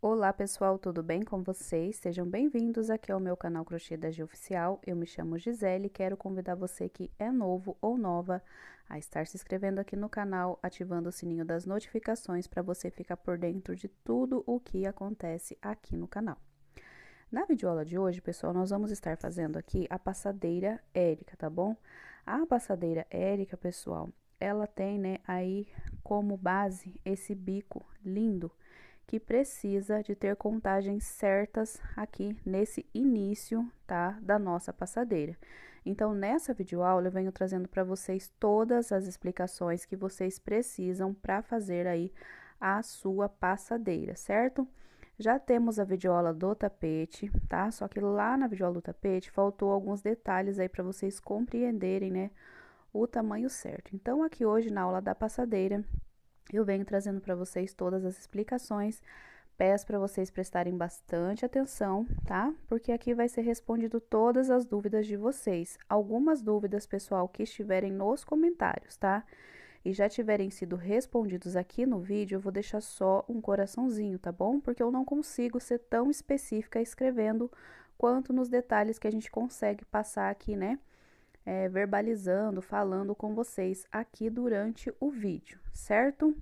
Olá pessoal, tudo bem com vocês? Sejam bem-vindos aqui ao meu canal Crochê da Gi Oficial. Eu me chamo Gisele e quero convidar você que é novo ou nova a estar se inscrevendo aqui no canal, ativando o sininho das notificações para você ficar por dentro de tudo o que acontece aqui no canal. Na videoaula de hoje, pessoal, nós vamos estar fazendo aqui a passadeira Érica, tá bom? A passadeira Érica, pessoal, ela tem, né, aí como base esse bico lindo que precisa de ter contagens certas aqui nesse início, tá, da nossa passadeira. Então, nessa videoaula, eu venho trazendo para vocês todas as explicações que vocês precisam para fazer aí a sua passadeira, certo? Já temos a videoaula do tapete, tá? Só que lá na videoaula do tapete faltou alguns detalhes aí para vocês compreenderem, né, o tamanho certo. Então, aqui hoje na aula da passadeira, eu venho trazendo para vocês todas as explicações. Peço para vocês prestarem bastante atenção, tá? Porque aqui vai ser respondido todas as dúvidas de vocês. Algumas dúvidas, pessoal, que estiverem nos comentários, tá? E já tiverem sido respondidos aqui no vídeo, eu vou deixar só um coraçãozinho, tá bom? Porque eu não consigo ser tão específica escrevendo quanto nos detalhes que a gente consegue passar aqui, né? Verbalizando, falando com vocês aqui durante o vídeo, certo?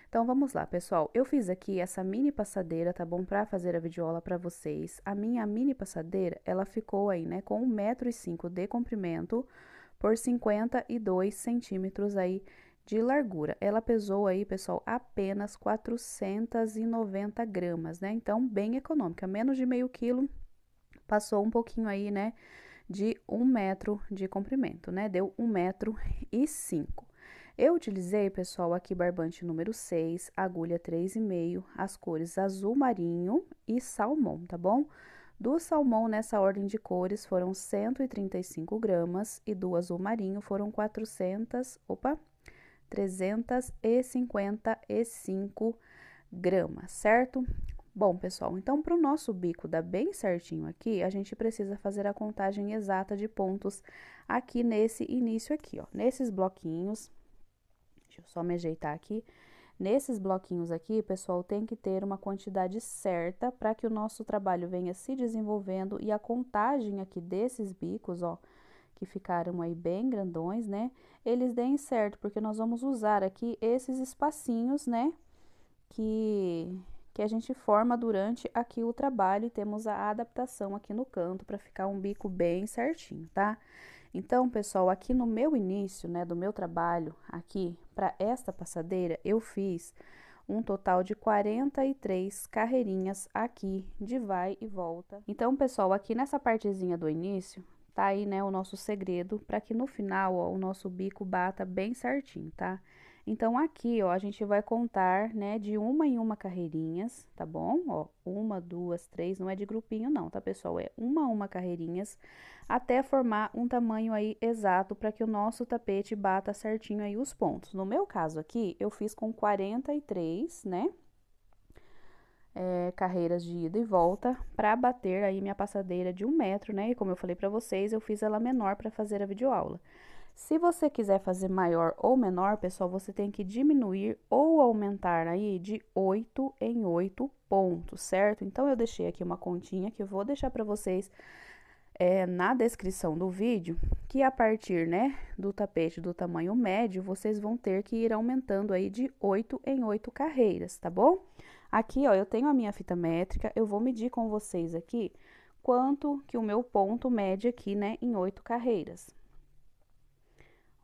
Então, vamos lá, pessoal. Eu fiz aqui essa mini passadeira, tá bom? Pra fazer a videoaula pra vocês. A minha mini passadeira, ela ficou aí, né, com 1,5 m de comprimento por 52 centímetros aí de largura. Ela pesou aí, pessoal, apenas 490 gramas, né? Então, bem econômica, menos de meio quilo, passou um pouquinho aí, né, de 1 metro de comprimento, né? Deu 1,5 m. Eu utilizei, pessoal, aqui barbante número 6, agulha 3,5, as cores azul marinho e salmão, tá bom? Do salmão, nessa ordem de cores, foram 135 gramas e do azul marinho foram 355 gramas, certo? Bom, pessoal, então, para o nosso bico dar bem certinho aqui, a gente precisa fazer a contagem exata de pontos aqui nesse início aqui, ó. Nesses bloquinhos, deixa eu só me ajeitar aqui. Nesses bloquinhos aqui, pessoal, tem que ter uma quantidade certa para que o nosso trabalho venha se desenvolvendo e a contagem aqui desses bicos, ó, que ficaram aí bem grandões, né? Eles deem certo, porque nós vamos usar aqui esses espacinhos, né? Que a gente forma durante aqui o trabalho e temos a adaptação aqui no canto para ficar um bico bem certinho, tá? Então, pessoal, aqui no meu início, né, do meu trabalho, aqui, para esta passadeira, eu fiz um total de 43 carreirinhas aqui, de vai e volta. Então, pessoal, aqui nessa partezinha do início, tá aí, né, o nosso segredo, para que no final, ó, o nosso bico bata bem certinho, tá? Então, aqui, ó, a gente vai contar, né, de uma em uma carreirinhas, tá bom? Ó, 1, 2, 3, não é de grupinho não, tá, pessoal? É uma a uma carreirinhas, até formar um tamanho aí exato para que o nosso tapete bata certinho aí os pontos. No meu caso aqui, eu fiz com 43, né? Carreiras de ida e volta para bater aí minha passadeira de 1 metro, né? E como eu falei para vocês, eu fiz ela menor para fazer a videoaula. Se você quiser fazer maior ou menor, pessoal, você tem que diminuir ou aumentar aí de 8 em 8 pontos, certo? Então, eu deixei aqui uma continha que eu vou deixar para vocês na descrição do vídeo, que a partir, né, do tapete do tamanho médio, vocês vão ter que ir aumentando aí de 8 em 8 carreiras, tá bom? Aqui, ó, eu tenho a minha fita métrica, eu vou medir com vocês aqui quanto que o meu ponto mede aqui, né, em 8 carreiras.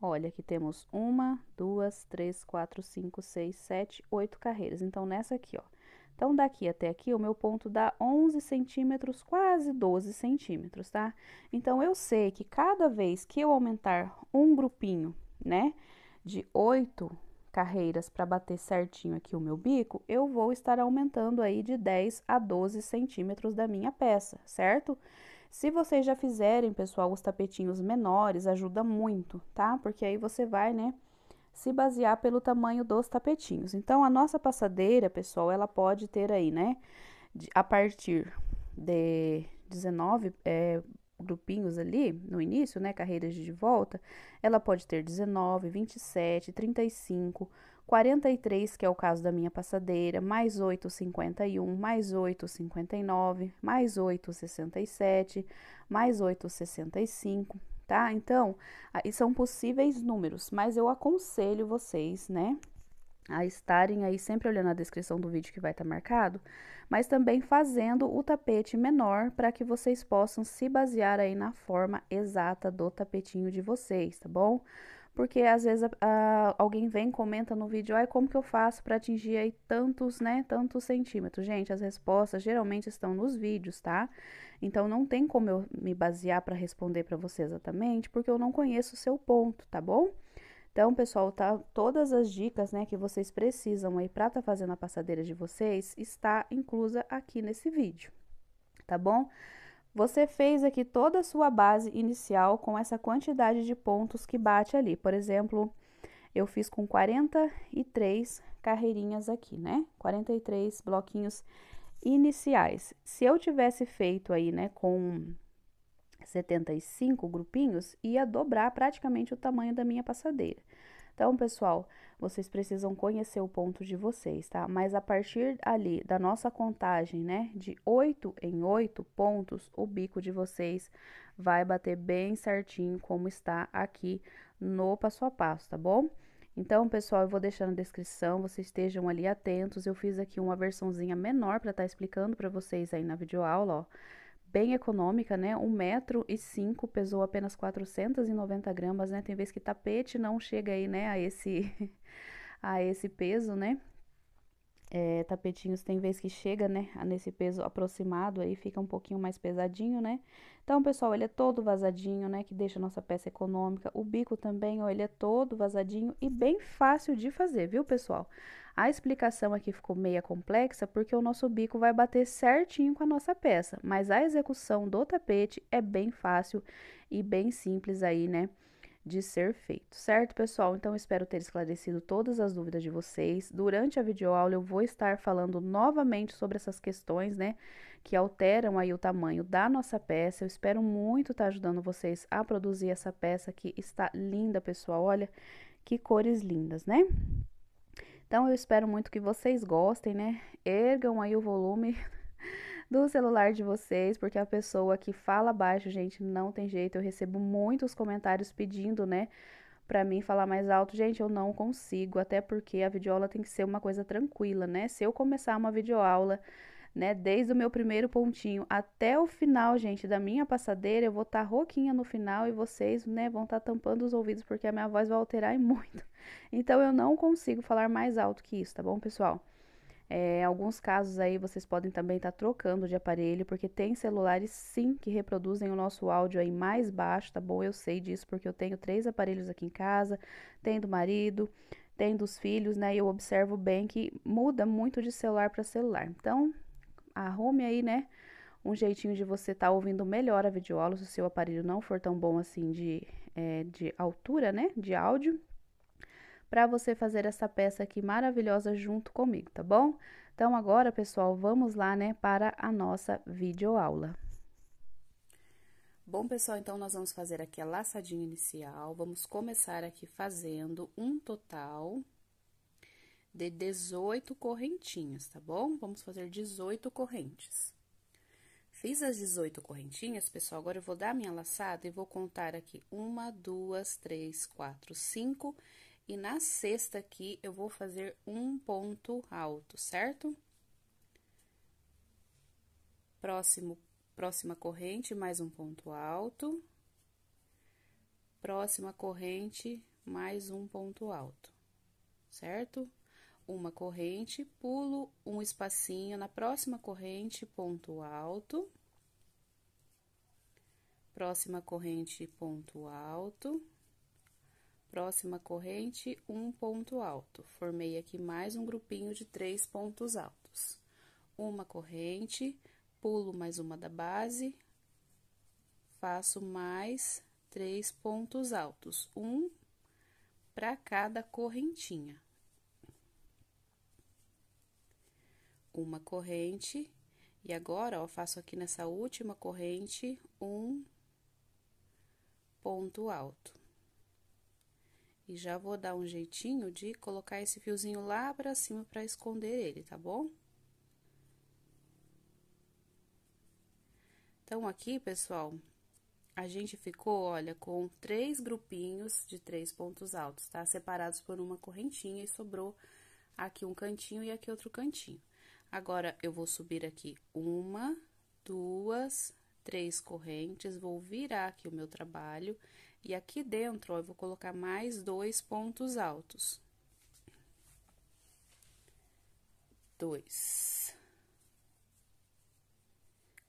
Olha, aqui temos 1, 2, 3, 4, 5, 6, 7, 8 carreiras. Então, nessa aqui, ó. Então, daqui até aqui, o meu ponto dá 11 centímetros, quase 12 centímetros, tá? Então, eu sei que cada vez que eu aumentar um grupinho, né, de 8 carreiras para bater certinho aqui o meu bico, eu vou estar aumentando aí de 10 a 12 centímetros da minha peça, certo? Se vocês já fizerem, pessoal, os tapetinhos menores, ajuda muito, tá? Porque aí você vai, né, se basear pelo tamanho dos tapetinhos. Então, a nossa passadeira, pessoal, ela pode ter aí, né, a partir de 19 grupinhos ali no início, né, carreiras de volta, ela pode ter 19, 27, 35, 43, que é o caso da minha passadeira, mais 8, 51, mais 8, 59, mais 8, 67, mais 8, 65, tá? Então, aí são possíveis números, mas eu aconselho vocês, né, a estarem aí sempre olhando a descrição do vídeo que vai estar marcado, mas também fazendo o tapete menor para que vocês possam se basear aí na forma exata do tapetinho de vocês, tá bom? Porque às vezes alguém vem e comenta no vídeo, ai, como que eu faço para atingir aí tantos, né, tantos centímetros? Gente, as respostas geralmente estão nos vídeos, tá? Então não tem como eu me basear para responder para você exatamente, porque eu não conheço o seu ponto, tá bom? Então, pessoal, tá, todas as dicas, né, que vocês precisam aí para tá fazendo a passadeira de vocês, está inclusa aqui nesse vídeo, tá bom? Você fez aqui toda a sua base inicial com essa quantidade de pontos que bate ali. Por exemplo, eu fiz com 43 carreirinhas aqui, né? 43 bloquinhos iniciais. Se eu tivesse feito aí, né, com 75 grupinhos, ia dobrar praticamente o tamanho da minha passadeira. Então, pessoal, vocês precisam conhecer o ponto de vocês, tá? Mas a partir ali da nossa contagem, né, de 8 em 8 pontos, o bico de vocês vai bater bem certinho como está aqui no passo a passo, tá bom? Então, pessoal, eu vou deixar na descrição, vocês estejam ali atentos. Eu fiz aqui uma versãozinha menor para estar explicando para vocês aí na videoaula, ó. Bem econômica, né? 1,05 m, pesou apenas 490 gramas, né? Tem vezes que tapete não chega aí, né, a esse, a esse peso, né? Tapetinhos tem vez que chega, né, nesse peso aproximado, aí fica um pouquinho mais pesadinho, né? Então, pessoal, ele é todo vazadinho, né, que deixa a nossa peça econômica. O bico também, ó, ele é todo vazadinho e bem fácil de fazer, viu, pessoal? A explicação aqui ficou meia complexa porque o nosso bico vai bater certinho com a nossa peça, mas a execução do tapete é bem fácil e bem simples aí, né, de ser feito, certo, pessoal? Então, espero ter esclarecido todas as dúvidas de vocês. Durante a videoaula, eu vou estar falando novamente sobre essas questões, né, que alteram aí o tamanho da nossa peça. Eu espero muito estar ajudando vocês a produzir essa peça que está linda, pessoal. Olha que cores lindas, né? Então, eu espero muito que vocês gostem, né? Ergam aí o volume do celular de vocês, porque a pessoa que fala baixo, gente, não tem jeito. Eu recebo muitos comentários pedindo, né, pra mim falar mais alto. Gente, eu não consigo, até porque a videoaula tem que ser uma coisa tranquila, né? Se eu começar uma videoaula, né, desde o meu primeiro pontinho até o final, gente, da minha passadeira, eu vou estar rouquinha no final e vocês, né, vão estar tampando os ouvidos porque a minha voz vai alterar e muito. Então, eu não consigo falar mais alto que isso, tá bom, pessoal? Alguns casos aí vocês podem também estar trocando de aparelho, porque tem celulares sim que reproduzem o nosso áudio aí mais baixo, tá bom? Eu sei disso porque eu tenho 3 aparelhos aqui em casa, tem do marido, tem dos filhos, né? E eu observo bem que muda muito de celular para celular. Então, arrume aí, né, um jeitinho de você estar ouvindo melhor a videoaula, se o seu aparelho não for tão bom assim de altura, né, de áudio, para você fazer essa peça aqui maravilhosa junto comigo, tá bom? Então, agora, pessoal, vamos lá, né, para a nossa videoaula. Bom, pessoal, então nós vamos fazer aqui a laçadinha inicial. Vamos começar aqui fazendo um total de 18 correntinhas, tá bom? Vamos fazer 18 correntes. Fiz as 18 correntinhas, pessoal, agora eu vou dar a minha laçada e vou contar aqui 1, 2, 3, 4, 5. E na sexta aqui, eu vou fazer um ponto alto, certo? Próxima corrente, mais um ponto alto. Próxima corrente, mais um ponto alto, certo? Uma corrente, pulo um espacinho, na próxima corrente, ponto alto. Próxima corrente, ponto alto. Próxima corrente, um ponto alto. Formei aqui mais um grupinho de 3 pontos altos. Uma corrente, pulo mais uma da base, faço mais 3 pontos altos, um para cada correntinha. Uma corrente, e agora, ó, faço aqui nessa última corrente um ponto alto. E já vou dar um jeitinho de colocar esse fiozinho lá pra cima pra esconder ele, tá bom? Então, aqui, pessoal, a gente ficou, olha, com 3 grupinhos de 3 pontos altos, tá? Separados por uma correntinha e sobrou aqui um cantinho e aqui outro cantinho. Agora, eu vou subir aqui 1, 2, 3 correntes, vou virar aqui o meu trabalho e aqui dentro, ó, eu vou colocar mais 2 pontos altos. 2.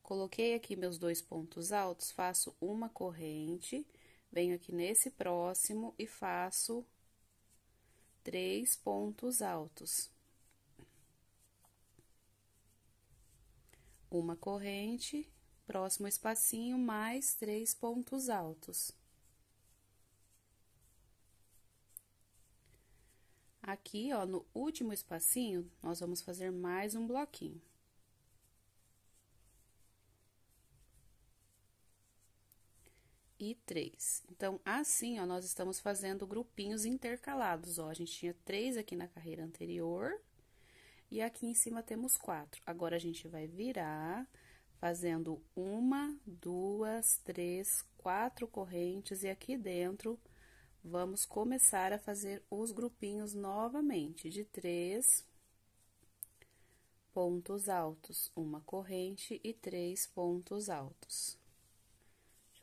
Coloquei aqui meus 2 pontos altos, faço uma corrente, venho aqui nesse próximo e faço 3 pontos altos. Uma corrente, próximo espacinho, mais 3 pontos altos. Aqui, ó, no último espacinho, nós vamos fazer mais um bloquinho. E 3. Então, assim, ó, nós estamos fazendo grupinhos intercalados, ó. A gente tinha 3 aqui na carreira anterior, e aqui em cima temos 4. Agora, a gente vai virar, fazendo 1, 2, 3, 4 correntes, e aqui dentro, vamos começar a fazer os grupinhos novamente, de 3 pontos altos, uma corrente e 3 pontos altos.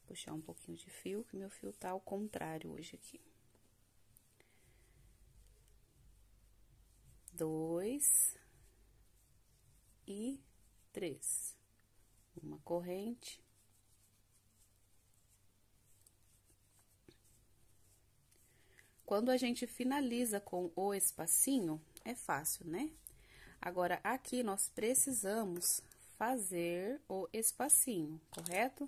Puxar um pouquinho de fio, que meu fio tá ao contrário hoje aqui. 2 e 3. Uma corrente. Quando a gente finaliza com o espacinho, é fácil, né? Agora, aqui nós precisamos fazer o espacinho, correto?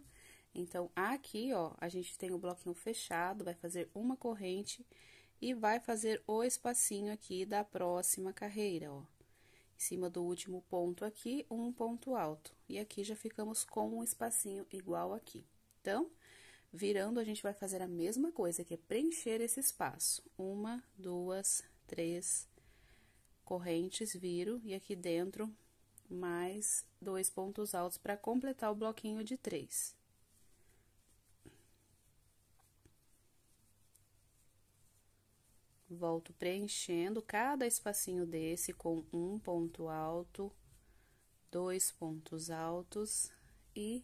Então, aqui, ó, a gente tem o bloquinho fechado, vai fazer uma corrente e vai fazer o espacinho aqui da próxima carreira, ó. Em cima do último ponto aqui, um ponto alto. E aqui já ficamos com um espacinho igual aqui. Então, virando, a gente vai fazer a mesma coisa, que é preencher esse espaço. 1, 2, 3 correntes, viro, e aqui dentro, mais 2 pontos altos para completar o bloquinho de 3. Volto preenchendo cada espacinho desse com um ponto alto, 2 pontos altos e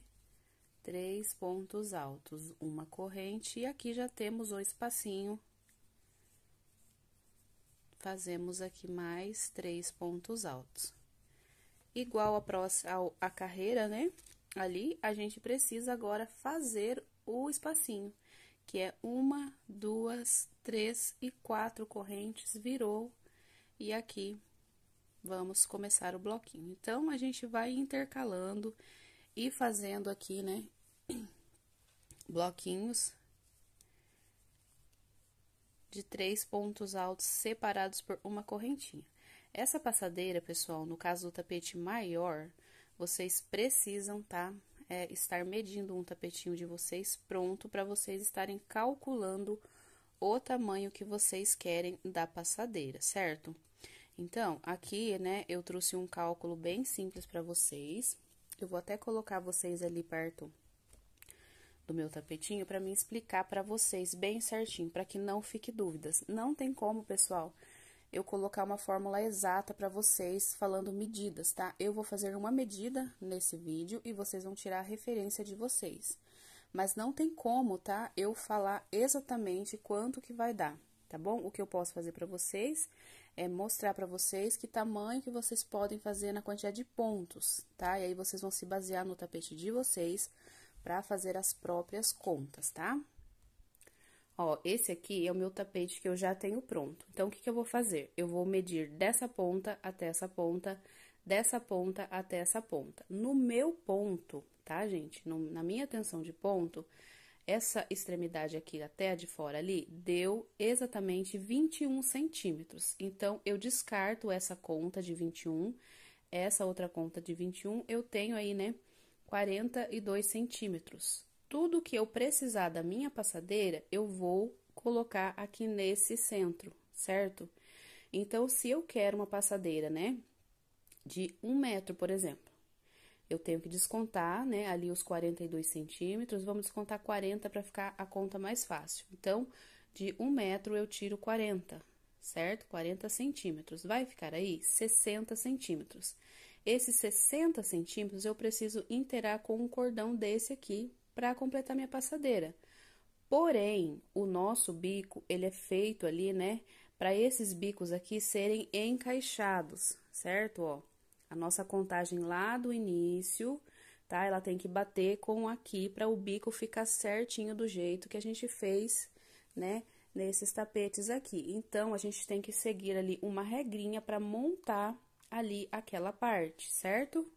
3 pontos altos, uma corrente, e aqui já temos o espacinho. Fazemos aqui mais 3 pontos altos. Igual a carreira, né? Ali, a gente precisa agora fazer o espacinho, que é 1, 2, 3 e 4 correntes, virou, e aqui vamos começar o bloquinho. Então, a gente vai intercalando e fazendo aqui, né, bloquinhos de 3 pontos altos separados por uma correntinha. Essa passadeira, pessoal, no caso do tapete maior, vocês precisam, tá? Estar medindo um tapetinho de vocês pronto para vocês estarem calculando o tamanho que vocês querem da passadeira, certo? Então, aqui, né, eu trouxe um cálculo bem simples para vocês. Eu vou até colocar vocês ali perto do meu tapetinho para me explicar para vocês bem certinho, para que não fique dúvidas. Não tem como, pessoal, eu colocar uma fórmula exata para vocês falando medidas, tá? Eu vou fazer uma medida nesse vídeo e vocês vão tirar a referência de vocês. Mas não tem como, tá? Eu falar exatamente quanto que vai dar, tá bom? O que eu posso fazer para vocês é mostrar para vocês que tamanho que vocês podem fazer na quantidade de pontos, tá? E aí, vocês vão se basear no tapete de vocês para fazer as próprias contas, tá? Ó, esse aqui é o meu tapete que eu já tenho pronto. Então, o que que eu vou fazer? Eu vou medir dessa ponta até essa ponta, dessa ponta até essa ponta. No meu ponto, tá, gente? Na minha tensão de ponto, essa extremidade aqui até a de fora ali, deu exatamente 21 centímetros. Então, eu descarto essa conta de 21, essa outra conta de 21, eu tenho aí, né, 42 centímetros. Tudo que eu precisar da minha passadeira, eu vou colocar aqui nesse centro, certo? Então, se eu quero uma passadeira, né, de 1 metro, por exemplo, eu tenho que descontar, né, ali os 42 centímetros, vamos descontar 40 para ficar a conta mais fácil. Então, de 1 metro eu tiro 40, certo? 40 centímetros, vai ficar aí 60 centímetros. Esses 60 centímetros eu preciso inteirar com um cordão desse aqui para completar minha passadeira. Porém, o nosso bico, ele é feito ali, né, para esses bicos aqui serem encaixados, certo? Ó, a nossa contagem lá do início, tá? Ela tem que bater com aqui para o bico ficar certinho do jeito que a gente fez, né, nesses tapetes aqui. Então, a gente tem que seguir ali uma regrinha para montar ali aquela parte, certo?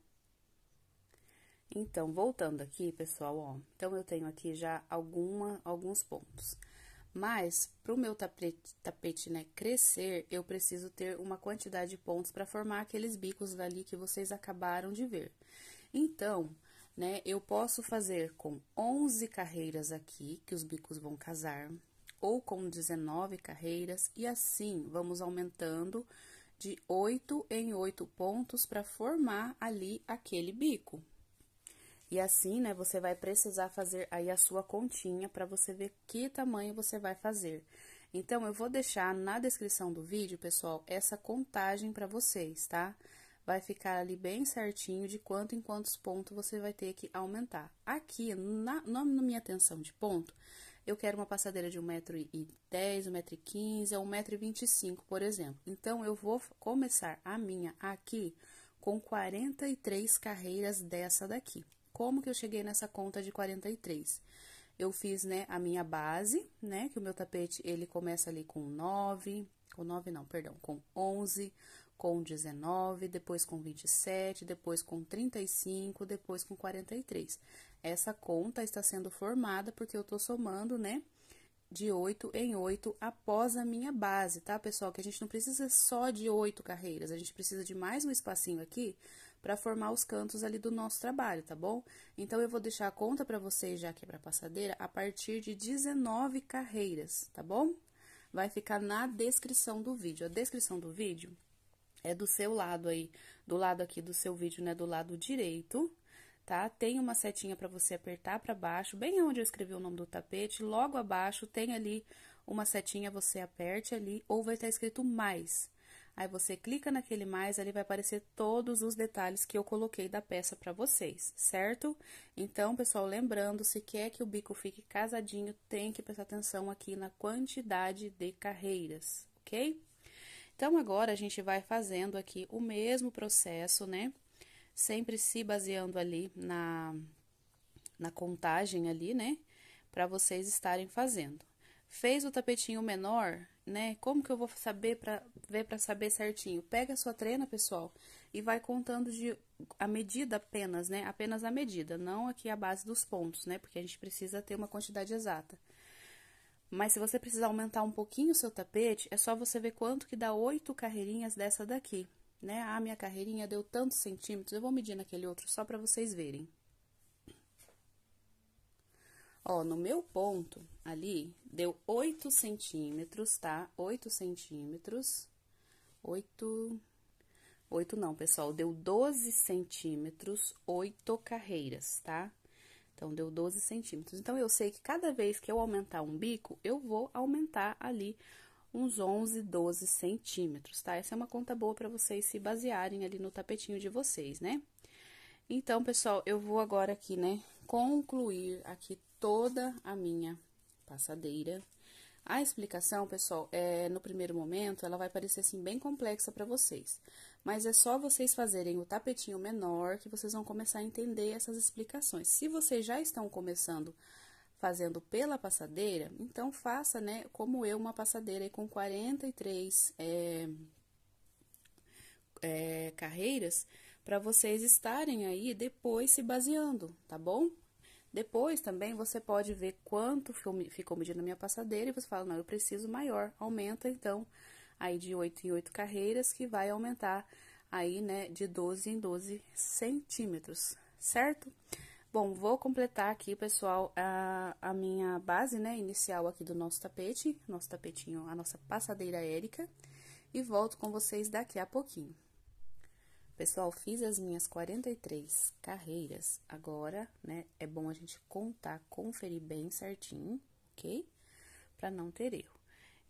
Então, voltando aqui, pessoal, ó, então eu tenho aqui já alguns pontos. Mas, pro meu tapete, né, crescer, eu preciso ter uma quantidade de pontos para formar aqueles bicos dali que vocês acabaram de ver. Então, né, eu posso fazer com 11 carreiras aqui, que os bicos vão casar, ou com 19 carreiras, e assim vamos aumentando de 8 em 8 pontos para formar ali aquele bico. E assim, né, você vai precisar fazer aí a sua continha para você ver que tamanho você vai fazer. Então, eu vou deixar na descrição do vídeo, pessoal, essa contagem para vocês, tá? Vai ficar ali bem certinho de quanto em quantos pontos você vai ter que aumentar. Aqui, na minha tensão de ponto, eu quero uma passadeira de 1,10 m, 1,15 m ou 1,25 m, por exemplo. Então, eu vou começar a minha aqui com 43 carreiras dessa daqui. Como que eu cheguei nessa conta de 43? Eu fiz, né, a minha base, né, que o meu tapete, ele começa ali com 9, com 9 não, perdão, com 11, com 19, depois com 27, depois com 35, depois com 43. Essa conta está sendo formada porque eu tô somando, né, de 8 em 8 após a minha base, tá, pessoal? Que a gente não precisa só de 8 carreiras, a gente precisa de mais um espacinho aqui para formar os cantos ali do nosso trabalho, tá bom? Então, eu vou deixar a conta para vocês, já que é para passadeira, a partir de 19 carreiras, tá bom? Vai ficar na descrição do vídeo. A descrição do vídeo é do seu lado aí, do lado aqui do seu vídeo, né, do lado direito, tá? Tem uma setinha para você apertar para baixo, bem onde eu escrevi o nome do tapete, logo abaixo tem ali uma setinha, você aperte ali, ou vai estar escrito mais. Aí, você clica naquele mais, ali vai aparecer todos os detalhes que eu coloquei da peça para vocês, certo? Então, pessoal, lembrando, se quer que o bico fique casadinho, tem que prestar atenção aqui na quantidade de carreiras, ok? Então, agora, a gente vai fazendo aqui o mesmo processo, né? Sempre se baseando ali na contagem ali, né? Para vocês estarem fazendo. Fez o tapetinho menor, né? Como que eu vou saber para saber certinho? Pega a sua trena, pessoal, e vai contando a medida apenas, né? Apenas a medida, não aqui a base dos pontos, né? Porque a gente precisa ter uma quantidade exata. Mas se você precisar aumentar um pouquinho o seu tapete, é só você ver quanto que dá 8 carreirinhas dessa daqui, né? A minha carreirinha deu tantos centímetros, eu vou medir naquele outro só para vocês verem. Ó, no meu ponto ali, deu 8 centímetros, tá? 8 centímetros, 8 não, pessoal, deu 12 centímetros, 8 carreiras, tá? Então, deu 12 centímetros. Então, eu sei que cada vez que eu aumentar um bico, eu vou aumentar ali uns 11, 12 centímetros, tá? Essa é uma conta boa para vocês se basearem ali no tapetinho de vocês, né? Então, pessoal, eu vou agora aqui, né, concluir aqui toda a minha passadeira. A explicação, pessoal, no primeiro momento, ela vai parecer, assim, bem complexa para vocês. Mas é só vocês fazerem o tapetinho menor que vocês vão começar a entender essas explicações. Se vocês já estão começando fazendo pela passadeira, então faça, né, como eu, uma passadeira aí com 43 carreiras, para vocês estarem aí depois se baseando, tá bom? Depois também você pode ver quanto ficou medindo a minha passadeira e você fala, não, eu preciso maior, aumenta então aí de 8 em 8 carreiras, que vai aumentar aí, né, de 12 em 12 centímetros, certo? Bom, vou completar aqui, pessoal, a minha base, né, inicial aqui do nosso tapetinho, a nossa passadeira Érica, e volto com vocês daqui a pouquinho. Pessoal, fiz as minhas 43 carreiras, agora, né, é bom a gente contar, conferir bem certinho, ok? Pra não ter erro.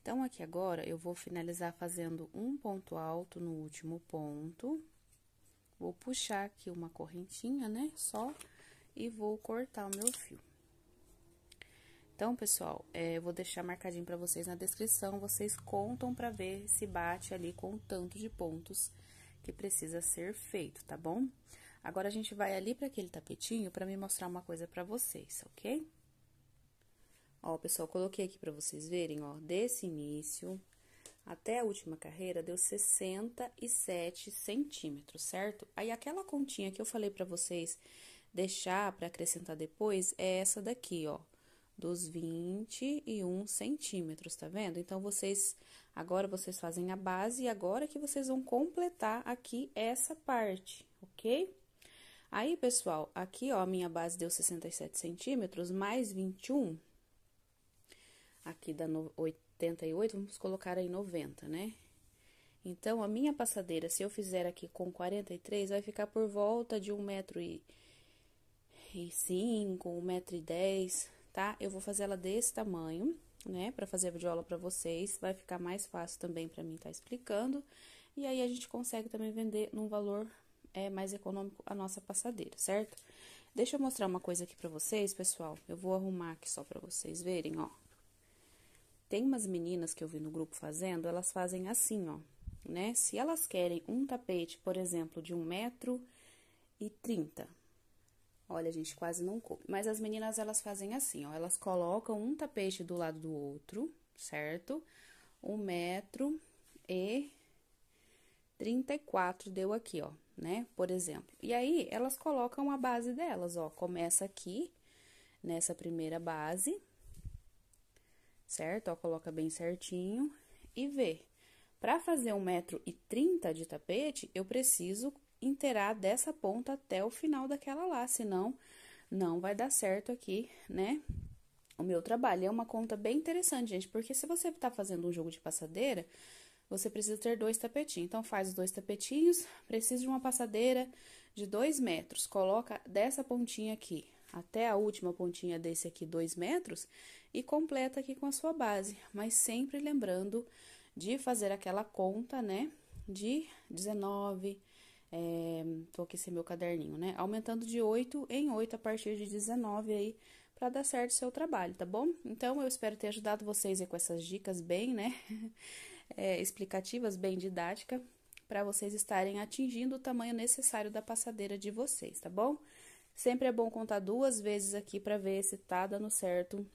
Então, aqui agora, eu vou finalizar fazendo um ponto alto no último ponto, vou puxar aqui uma correntinha, né, só, e vou cortar o meu fio. Então, pessoal, eu vou deixar marcadinho pra vocês na descrição, vocês contam pra ver se bate ali com o tanto de pontos que precisa ser feito, tá bom? Agora, a gente vai ali pra aquele tapetinho pra me mostrar uma coisa pra vocês, ok? Ó, pessoal, coloquei aqui pra vocês verem, ó, desse início até a última carreira deu 67 centímetros, certo? Aí, aquela continha que eu falei pra vocês deixar para acrescentar depois é essa daqui, ó, dos 21 centímetros, tá vendo? Então, agora vocês fazem a base e agora que vocês vão completar aqui essa parte, ok? Aí, pessoal, aqui, ó, a minha base deu 67 centímetros, mais 21, aqui dá 88, vamos colocar aí 90, né? Então, a minha passadeira, se eu fizer aqui com 43, vai ficar por volta de 1,5 m, 1,10 m, tá? Eu vou fazer ela desse tamanho, né? Pra fazer a videoaula pra vocês, vai ficar mais fácil também pra mim tá explicando. E aí, a gente consegue também vender num valor mais econômico a nossa passadeira, certo? Deixa eu mostrar uma coisa aqui pra vocês, pessoal. Eu vou arrumar aqui só pra vocês verem, ó. Tem umas meninas que eu vi no grupo fazendo, elas fazem assim, ó, né? Se elas querem um tapete, por exemplo, de 1,30 m, olha, gente, quase não coube. Mas as meninas, elas fazem assim, ó, elas colocam um tapete do lado do outro, certo? 1,34 m deu aqui, ó, né? Por exemplo. E aí, elas colocam a base delas, ó, começa aqui, nessa primeira base, certo? Ó, coloca bem certinho e vê. Pra fazer 1,30 m de tapete, eu preciso inteirar dessa ponta até o final daquela lá, senão não vai dar certo aqui, né? O meu trabalho é uma conta bem interessante, gente, porque se você tá fazendo um jogo de passadeira, você precisa ter 2 tapetinhos. Então, faz os 2 tapetinhos, precisa de uma passadeira de 2 metros, coloca dessa pontinha aqui até a última pontinha desse aqui 2 metros e completa aqui com a sua base, mas sempre lembrando de fazer aquela conta, né, de 19, tô aqui sem meu caderninho, né, aumentando de 8 em 8 a partir de 19 aí, pra dar certo o seu trabalho, tá bom? Então, eu espero ter ajudado vocês aí com essas dicas bem, né, explicativas, bem didática, para vocês estarem atingindo o tamanho necessário da passadeira de vocês, tá bom? Sempre é bom contar 2 vezes aqui para ver se tá dando certo,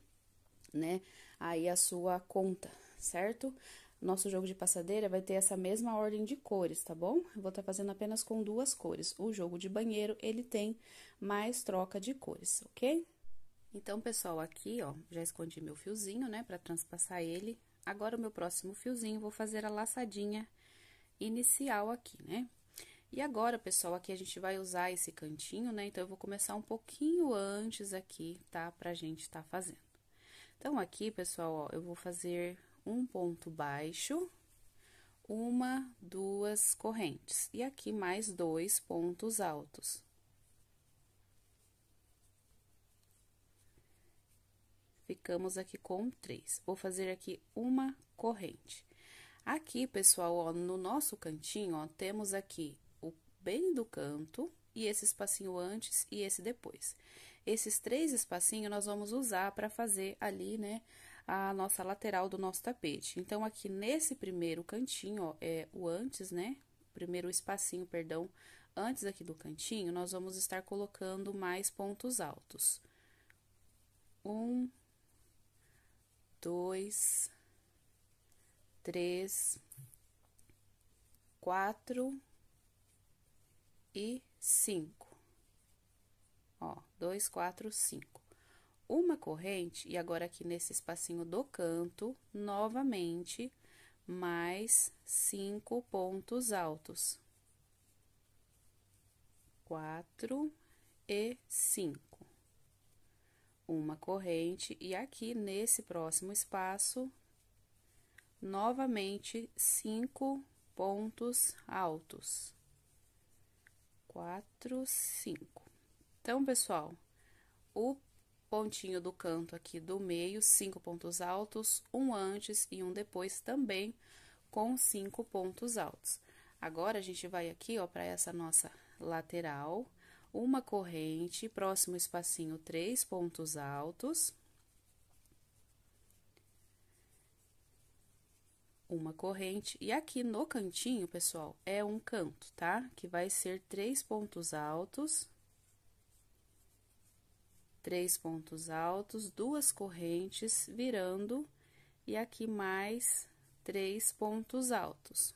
né, aí a sua conta, certo? Nosso jogo de passadeira vai ter essa mesma ordem de cores, tá bom? Eu vou estar fazendo apenas com 2 cores. O jogo de banheiro, ele tem mais troca de cores, ok? Então, pessoal, aqui, ó, já escondi meu fiozinho, né, pra transpassar ele. Agora, o meu próximo fiozinho, vou fazer a laçadinha inicial aqui, né? E agora, pessoal, aqui a gente vai usar esse cantinho, né? Então, eu vou começar um pouquinho antes aqui, tá? Pra gente tá fazendo. Então, aqui, pessoal, ó, eu vou fazer um ponto baixo, 1, 2 correntes. E aqui, mais 2 pontos altos. Ficamos aqui com 3. Vou fazer aqui uma corrente. Aqui, pessoal, ó, no nosso cantinho, ó, temos aqui bem do canto, e esse espacinho antes e esse depois. Esses 3 espacinhos nós vamos usar para fazer ali, né, a nossa lateral do nosso tapete. Então, aqui nesse primeiro cantinho, ó, é o antes, né, primeiro espacinho, perdão, antes aqui do cantinho, nós vamos estar colocando mais pontos altos. 1, 2, 3, 4... e 5, ó, 2, 4, 5. Uma corrente, e agora aqui nesse espacinho do canto, novamente, mais 5 pontos altos. 4 e 5. uma corrente, e aqui nesse próximo espaço, novamente 5 pontos altos. 4, 5. Então, pessoal, o pontinho do canto aqui do meio, 5 pontos altos, um antes e um depois também com 5 pontos altos. Agora, a gente vai aqui, ó, para essa nossa lateral, uma corrente, próximo espacinho, 3 pontos altos. Uma corrente, e aqui no cantinho, pessoal, é um canto, tá? Que vai ser 3 pontos altos. 3 pontos altos, 2 correntes virando, e aqui mais 3 pontos altos.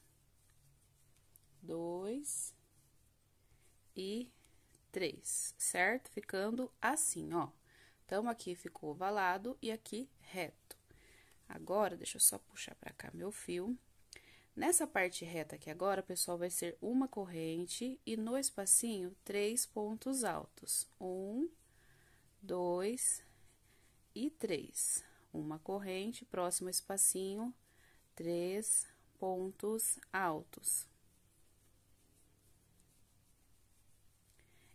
2 e 3, certo? Ficando assim, ó. Então, aqui ficou ovalado e aqui reto. Agora, deixa eu só puxar pra cá meu fio. Nessa parte reta aqui agora, pessoal, vai ser uma corrente e no espacinho, 3 pontos altos. 1, 2 e 3. Uma corrente, próximo espacinho, 3 pontos altos.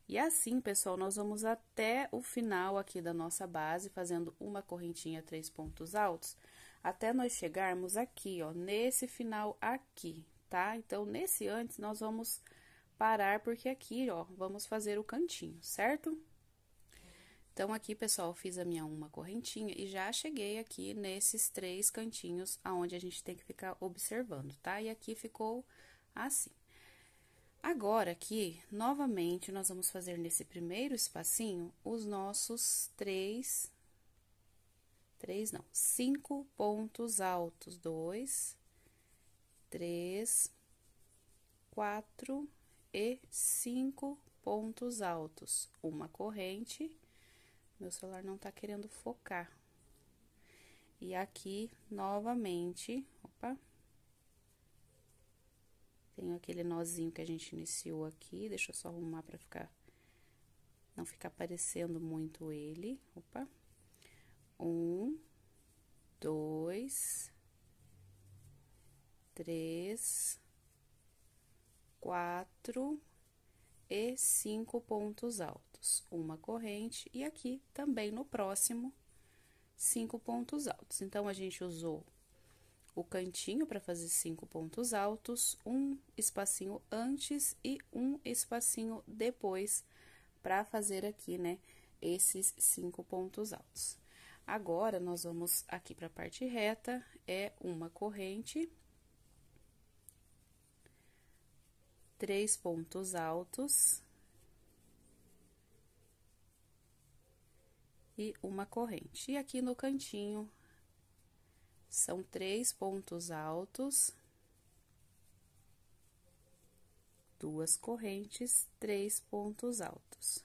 E assim, pessoal, nós vamos até o final aqui da nossa base, fazendo uma correntinha, 3 pontos altos, até nós chegarmos aqui, ó, nesse final aqui, tá? Então, nesse antes, nós vamos parar, porque aqui, ó, vamos fazer o cantinho, certo? Então, aqui, pessoal, fiz a minha uma correntinha e já cheguei aqui nesses 3 cantinhos aonde a gente tem que ficar observando, tá? E aqui ficou assim. Agora, aqui, novamente, nós vamos fazer nesse primeiro espacinho os nossos 5 pontos altos. 2, 3, 4 e 5 pontos altos. Uma corrente. Meu celular não tá querendo focar. E aqui, novamente, opa. Tem aquele nozinho que a gente iniciou aqui, deixa eu só arrumar pra não ficar aparecendo muito ele. Opa. 1, 2, 3, 4 e 5 pontos altos. Uma corrente, e aqui também no próximo, 5 pontos altos. Então, a gente usou o cantinho para fazer 5 pontos altos, um espacinho antes e um espacinho depois para fazer aqui, né, esses 5 pontos altos. Agora, nós vamos aqui para a parte reta, é uma corrente, 3 pontos altos e uma corrente. E aqui no cantinho, são 3 pontos altos, 2 correntes, 3 pontos altos.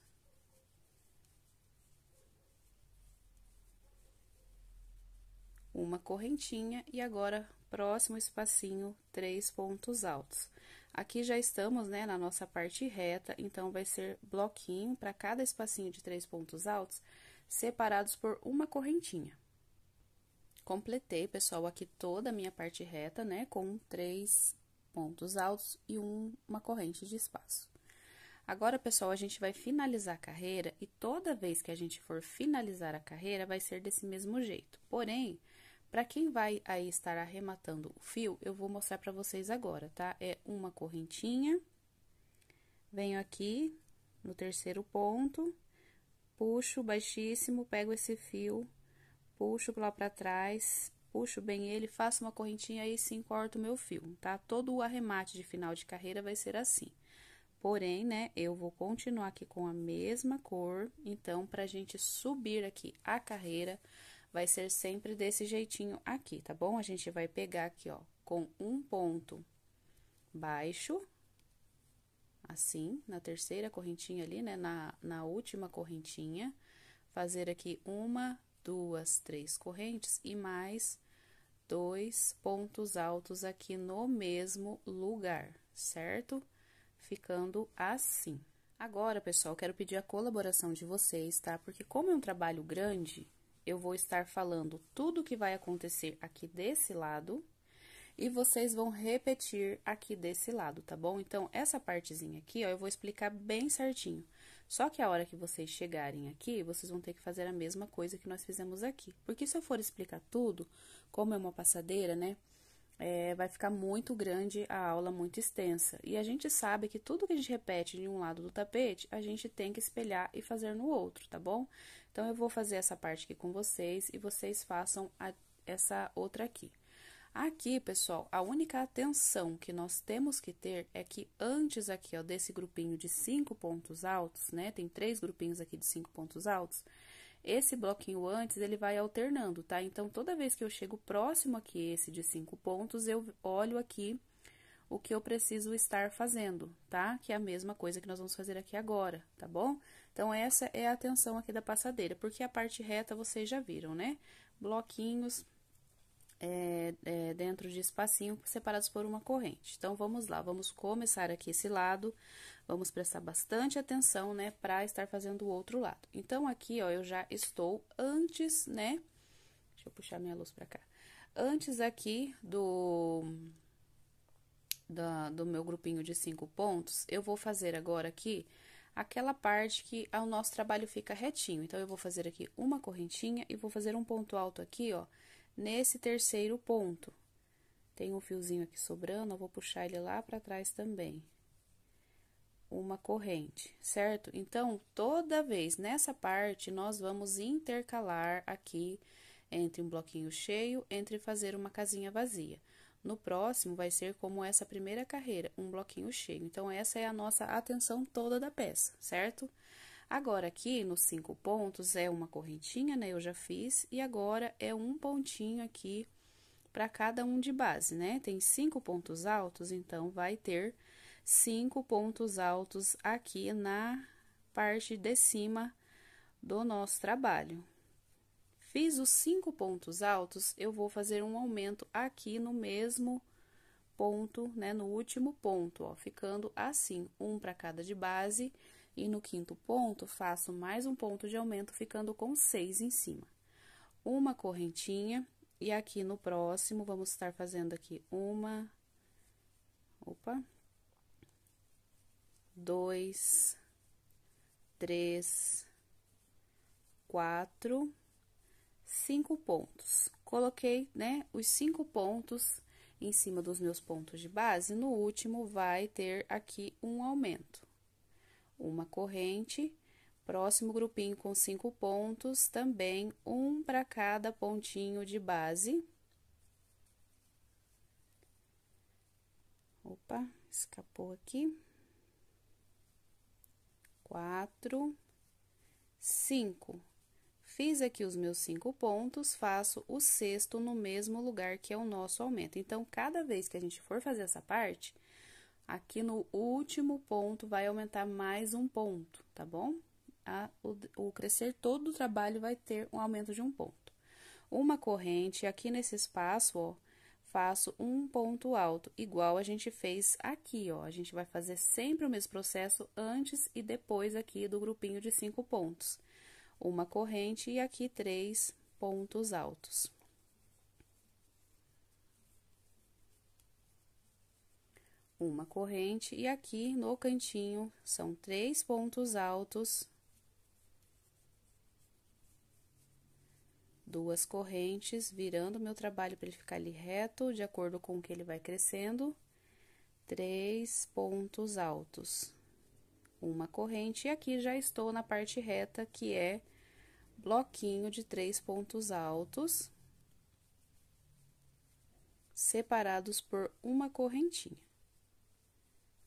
Uma correntinha, e agora, próximo espacinho, 3 pontos altos. Aqui já estamos, né, na nossa parte reta, então, vai ser bloquinho para cada espacinho de 3 pontos altos, separados por uma correntinha. Completei, pessoal, aqui toda a minha parte reta, né, com 3 pontos altos e uma corrente de espaço. Agora, pessoal, a gente vai finalizar a carreira, e toda vez que a gente for finalizar a carreira, vai ser desse mesmo jeito. Porém, para quem vai aí estar arrematando o fio, eu vou mostrar para vocês agora, tá? É uma correntinha, venho aqui no terceiro ponto, puxo baixíssimo, pego esse fio, puxo lá pra trás, puxo bem ele, faço uma correntinha e sim corto o meu fio, tá? Todo o arremate de final de carreira vai ser assim. Porém, né, eu vou continuar aqui com a mesma cor, então, pra gente subir aqui a carreira, vai ser sempre desse jeitinho aqui, tá bom? A gente vai pegar aqui, ó, com um ponto baixo, assim, na terceira correntinha ali, né, na última correntinha, fazer aqui 1, 2, 3 correntes e mais 2 pontos altos aqui no mesmo lugar, certo? Ficando assim. Agora, pessoal, eu quero pedir a colaboração de vocês, tá? Porque como é um trabalho grande, eu vou estar falando tudo o que vai acontecer aqui desse lado e vocês vão repetir aqui desse lado, tá bom? Então, essa partezinha aqui, ó, eu vou explicar bem certinho. Só que a hora que vocês chegarem aqui, vocês vão ter que fazer a mesma coisa que nós fizemos aqui. Porque se eu for explicar tudo, como é uma passadeira, né? Vai ficar muito grande a aula, muito extensa. E a gente sabe que tudo que a gente repete de um lado do tapete, a gente tem que espelhar e fazer no outro, tá bom? Então, eu vou fazer essa parte aqui com vocês e vocês façam essa outra aqui. Aqui, pessoal, a única atenção que nós temos que ter é que antes aqui, ó, desse grupinho de 5 pontos altos, né? Tem 3 grupinhos aqui de 5 pontos altos. Esse bloquinho antes, ele vai alternando, tá? Então, toda vez que eu chego próximo aqui, esse de 5 pontos, eu olho aqui o que eu preciso estar fazendo, tá? Que é a mesma coisa que nós vamos fazer aqui agora, tá bom? Então, essa é a atenção aqui da passadeira, porque a parte reta vocês já viram, né? Bloquinhos dentro de espacinho separados por uma corrente. Então, vamos lá, vamos começar aqui esse lado, vamos prestar bastante atenção, né, para estar fazendo o outro lado. Então, aqui, ó, eu já estou antes, né, deixa eu puxar minha luz para cá, antes aqui do meu grupinho de 5 pontos, eu vou fazer agora aqui aquela parte que o nosso trabalho fica retinho. Então, eu vou fazer aqui uma correntinha e vou fazer um ponto alto aqui, ó, nesse terceiro ponto. Tem um fiozinho aqui sobrando, eu vou puxar ele lá para trás também. Uma corrente, certo? Então, toda vez nessa parte, nós vamos intercalar aqui entre um bloquinho cheio, entre fazer uma casinha vazia. No próximo, vai ser como essa primeira carreira, um bloquinho cheio. Então, essa é a nossa atenção toda da peça, certo? Agora, aqui nos 5 pontos é uma correntinha, né? Eu já fiz, e agora é um pontinho aqui para cada um de base, né? Tem 5 pontos altos, então vai ter 5 pontos altos aqui na parte de cima do nosso trabalho. Fiz os 5 pontos altos, eu vou fazer um aumento aqui no mesmo ponto, né? No último ponto, ó, ficando assim, um para cada de base. E no quinto ponto, faço mais um ponto de aumento, ficando com 6 em cima. Uma correntinha, e aqui no próximo, vamos estar fazendo aqui uma, dois, 3, 4, 5 pontos. Coloquei, né, os 5 pontos em cima dos meus pontos de base, no último vai ter aqui um aumento. Uma corrente, próximo grupinho com 5 pontos, também um para cada pontinho de base. Opa, escapou aqui. 4, 5. Fiz aqui os meus 5 pontos, faço o sexto no mesmo lugar que é o nosso aumento. Então, cada vez que a gente for fazer essa parte, aqui no último ponto vai aumentar mais um ponto, tá bom? O crescer todo o trabalho vai ter um aumento de um ponto. Uma corrente, aqui nesse espaço, ó, faço um ponto alto, igual a gente fez aqui, ó. A gente vai fazer sempre o mesmo processo antes e depois aqui do grupinho de 5 pontos. Uma corrente e aqui 3 pontos altos. Uma corrente e aqui no cantinho são 3 pontos altos, 2 correntes, virando o meu trabalho para ele ficar ali reto, de acordo com o que ele vai crescendo, 3 pontos altos, uma corrente, e aqui já estou na parte reta, que é bloquinho de 3 pontos altos, separados por uma correntinha.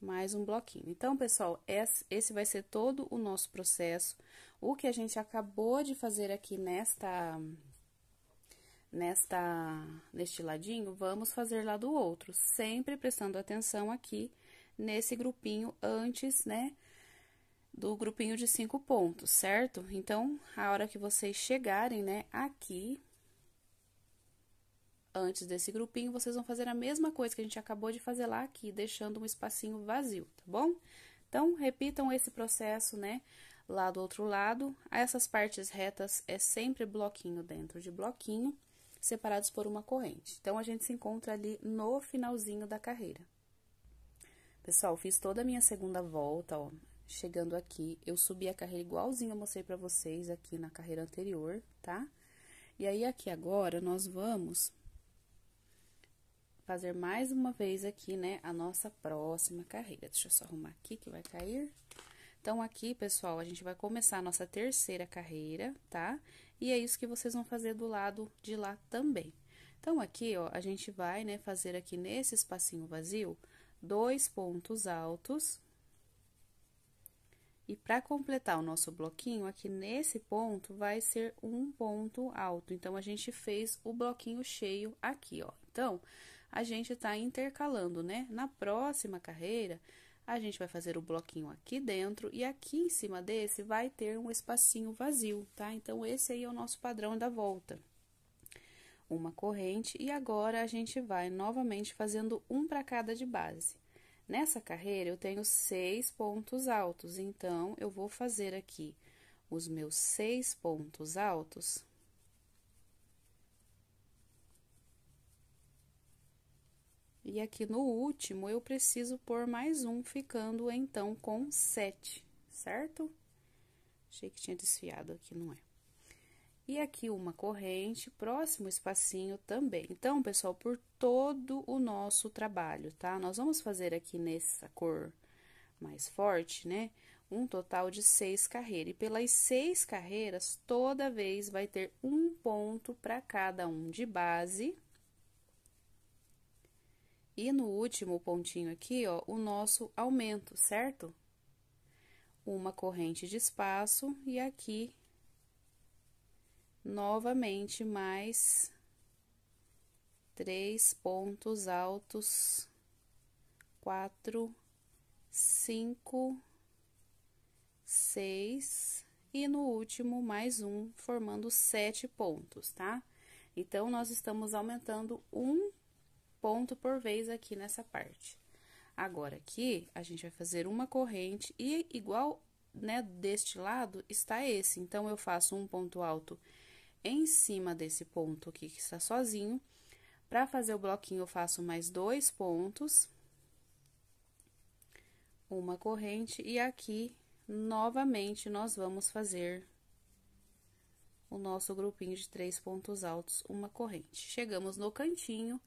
Mais um bloquinho. Então, pessoal, esse vai ser todo o nosso processo. O que a gente acabou de fazer aqui neste ladinho, vamos fazer lá do outro, sempre prestando atenção aqui nesse grupinho antes, né, do grupinho de 5 pontos, certo? Então, a hora que vocês chegarem, né, aqui, antes desse grupinho, vocês vão fazer a mesma coisa que a gente acabou de fazer lá aqui, deixando um espacinho vazio, tá bom? Então, repitam esse processo, né, lá do outro lado. Essas partes retas é sempre bloquinho dentro de bloquinho, separados por uma corrente. Então, a gente se encontra ali no finalzinho da carreira. Pessoal, fiz toda a minha segunda volta, ó, chegando aqui, eu subi a carreira igualzinho eu mostrei pra vocês aqui na carreira anterior, tá? E aí, aqui agora, nós vamos fazer mais uma vez aqui, né, a nossa próxima carreira. Deixa eu só arrumar aqui que vai cair. Então, aqui, pessoal, a gente vai começar a nossa terceira carreira, tá? E é isso que vocês vão fazer do lado de lá também. Então, aqui, ó, a gente vai, né, fazer aqui nesse espacinho vazio, 2 pontos altos. E para completar o nosso bloquinho, aqui nesse ponto, vai ser um ponto alto. Então, a gente fez o bloquinho cheio aqui, ó. Então, a gente tá intercalando, né? Na próxima carreira, a gente vai fazer o bloquinho aqui dentro e aqui em cima desse vai ter um espacinho vazio, tá? Então, esse aí é o nosso padrão da volta. Uma corrente e agora a gente vai novamente fazendo um para cada de base. Nessa carreira, eu tenho 6 pontos altos, então, eu vou fazer aqui os meus 6 pontos altos. E aqui no último, eu preciso pôr mais um, ficando, então, com 7, certo? Achei que tinha desfiado aqui, não é? E aqui uma corrente, próximo espacinho também. Então, pessoal, por todo o nosso trabalho, tá? Nós vamos fazer aqui nessa cor mais forte, né? Um total de 6 carreiras. E pelas 6 carreiras, toda vez vai ter um ponto para cada um de base. E no último pontinho aqui, ó, o nosso aumento, certo? Uma corrente de espaço e aqui novamente mais 3 pontos altos, 4, 5, 6 e no último mais um, formando 7 pontos, tá? Então, nós estamos aumentando um ponto por vez aqui nessa parte. Agora, aqui, a gente vai fazer uma corrente e igual, né, deste lado está esse. Então, eu faço um ponto alto em cima desse ponto aqui que está sozinho. Para fazer o bloquinho, eu faço mais 2 pontos, uma corrente, e aqui, novamente, nós vamos fazer o nosso grupinho de 3 pontos altos, uma corrente. Chegamos no cantinho,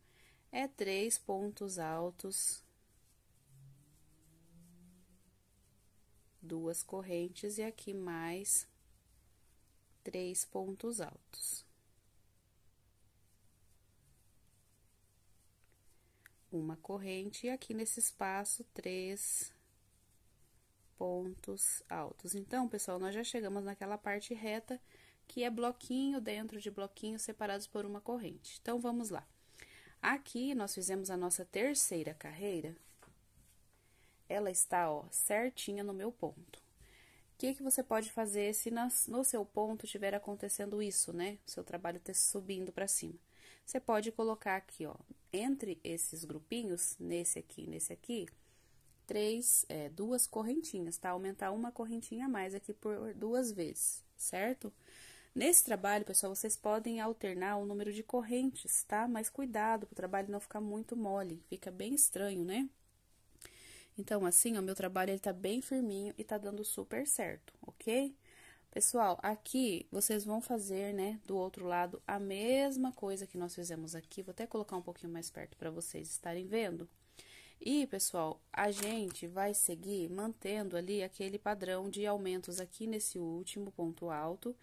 é 3 pontos altos, 2 correntes, e aqui mais 3 pontos altos. Uma corrente, e aqui nesse espaço, 3 pontos altos. Então, pessoal, nós já chegamos naquela parte reta, que é bloquinho dentro de bloquinho, separados por uma corrente. Então, vamos lá. Aqui, nós fizemos a nossa terceira carreira. Ela está, ó, certinha no meu ponto. O que você pode fazer se no seu ponto estiver acontecendo isso, né? O seu trabalho está subindo para cima. Você pode colocar aqui, ó, entre esses grupinhos, nesse aqui, 2 correntinhas, tá? Aumentar uma correntinha a mais aqui por 2 vezes, certo? Nesse trabalho, pessoal, vocês podem alternar o número de correntes, tá? Mas cuidado para o trabalho não ficar muito mole, fica bem estranho, né? Então, assim, o meu trabalho, ele tá bem firminho e tá dando super certo, ok? Pessoal, aqui, vocês vão fazer, né, do outro lado, a mesma coisa que nós fizemos aqui. Vou até colocar um pouquinho mais perto para vocês estarem vendo. E, pessoal, a gente vai seguir mantendo ali aquele padrão de aumentos aqui nesse último ponto alto.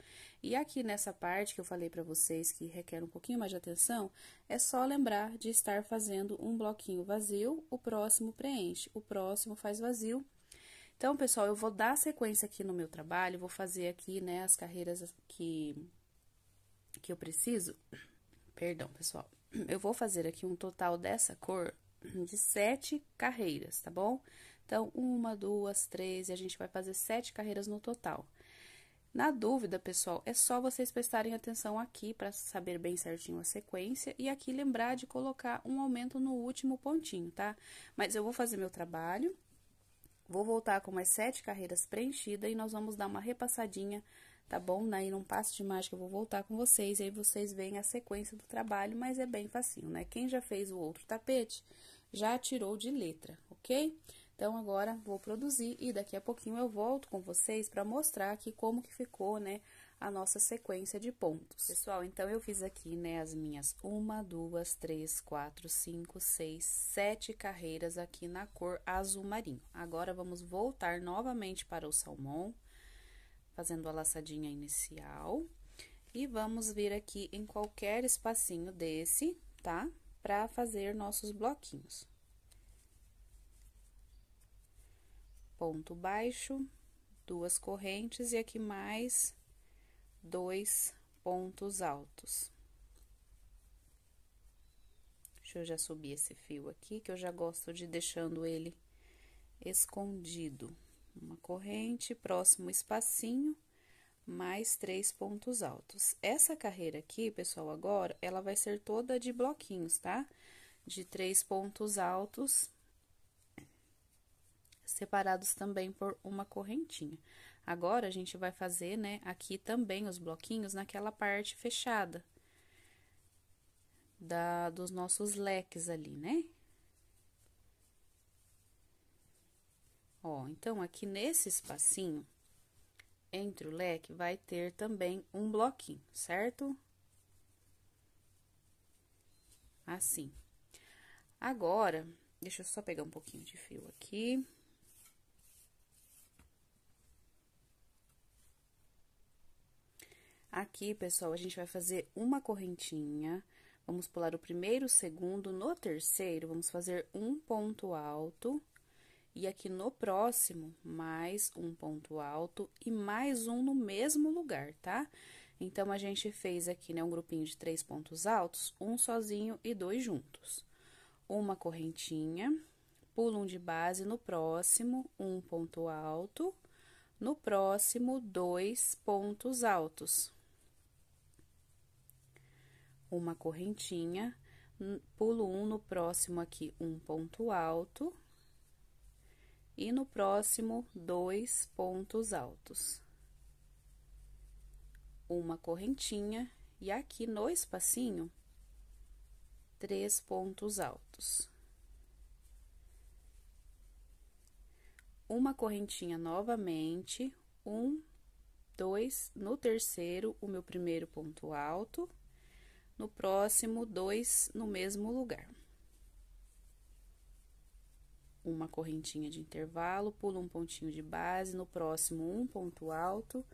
E aqui nessa parte que eu falei para vocês que requer um pouquinho mais de atenção, é só lembrar de estar fazendo um bloquinho vazio, o próximo preenche, o próximo faz vazio. Então, pessoal, eu vou dar sequência aqui no meu trabalho, vou fazer aqui, né, as carreiras que eu preciso. Perdão, pessoal. Eu vou fazer aqui um total dessa cor de 7 carreiras, tá bom? Então, 1, 2, 3, e a gente vai fazer 7 carreiras no total. Na dúvida, pessoal, é só vocês prestarem atenção aqui para saber bem certinho a sequência e aqui lembrar de colocar um aumento no último pontinho, tá? Mas eu vou fazer meu trabalho, Vou voltar com mais 7 carreiras preenchidas e nós vamos dar uma repassadinha, tá bom? Aí, num passo de mágica, eu vou voltar com vocês, e aí vocês veem a sequência do trabalho, mas é bem facinho, né? Quem já fez o outro tapete, já tirou de letra, ok? Então, agora, vou produzir e daqui a pouquinho eu volto com vocês para mostrar aqui como que ficou, né, a nossa sequência de pontos. Pessoal, então, eu fiz aqui, né, as minhas 1, 2, 3, 4, 5, 6, 7 carreiras aqui na cor azul marinho. Agora, vamos voltar novamente para o salmão, fazendo a laçadinha inicial. E vamos vir aqui em qualquer espacinho desse, tá? Para fazer nossos bloquinhos. Ponto baixo, 2 correntes e aqui mais 2 pontos altos. Deixa eu já subir esse fio aqui, que eu já gosto de deixando ele escondido. Uma corrente, próximo espacinho, mais 3 pontos altos. Essa carreira aqui, pessoal, agora, ela vai ser toda de bloquinhos, tá? De 3 pontos altos, separados também por uma correntinha. Agora, a gente vai fazer, né, aqui também os bloquinhos naquela parte fechada dos nossos leques ali, né? Ó, então, aqui nesse espacinho, entre o leque, vai ter também um bloquinho, certo? Assim. Agora, deixa eu só pegar um pouquinho de fio aqui. Aqui, pessoal, a gente vai fazer uma correntinha, vamos pular o primeiro, o segundo, no terceiro, vamos fazer um ponto alto, e aqui no próximo, mais um ponto alto e mais um no mesmo lugar, tá? Então, a gente fez aqui, né, um grupinho de 3 pontos altos, um sozinho e 2 juntos. Uma correntinha, pulo um de base, no próximo, um ponto alto, no próximo, 2 pontos altos. Uma correntinha, pulo um, no próximo aqui, um ponto alto, e no próximo, 2 pontos altos. Uma correntinha, e aqui no espacinho, 3 pontos altos. Uma correntinha novamente, 1, 2, no terceiro, o meu primeiro ponto alto, no próximo, 2 no mesmo lugar. Uma correntinha de intervalo, pulo um pontinho de base, no próximo, um ponto alto,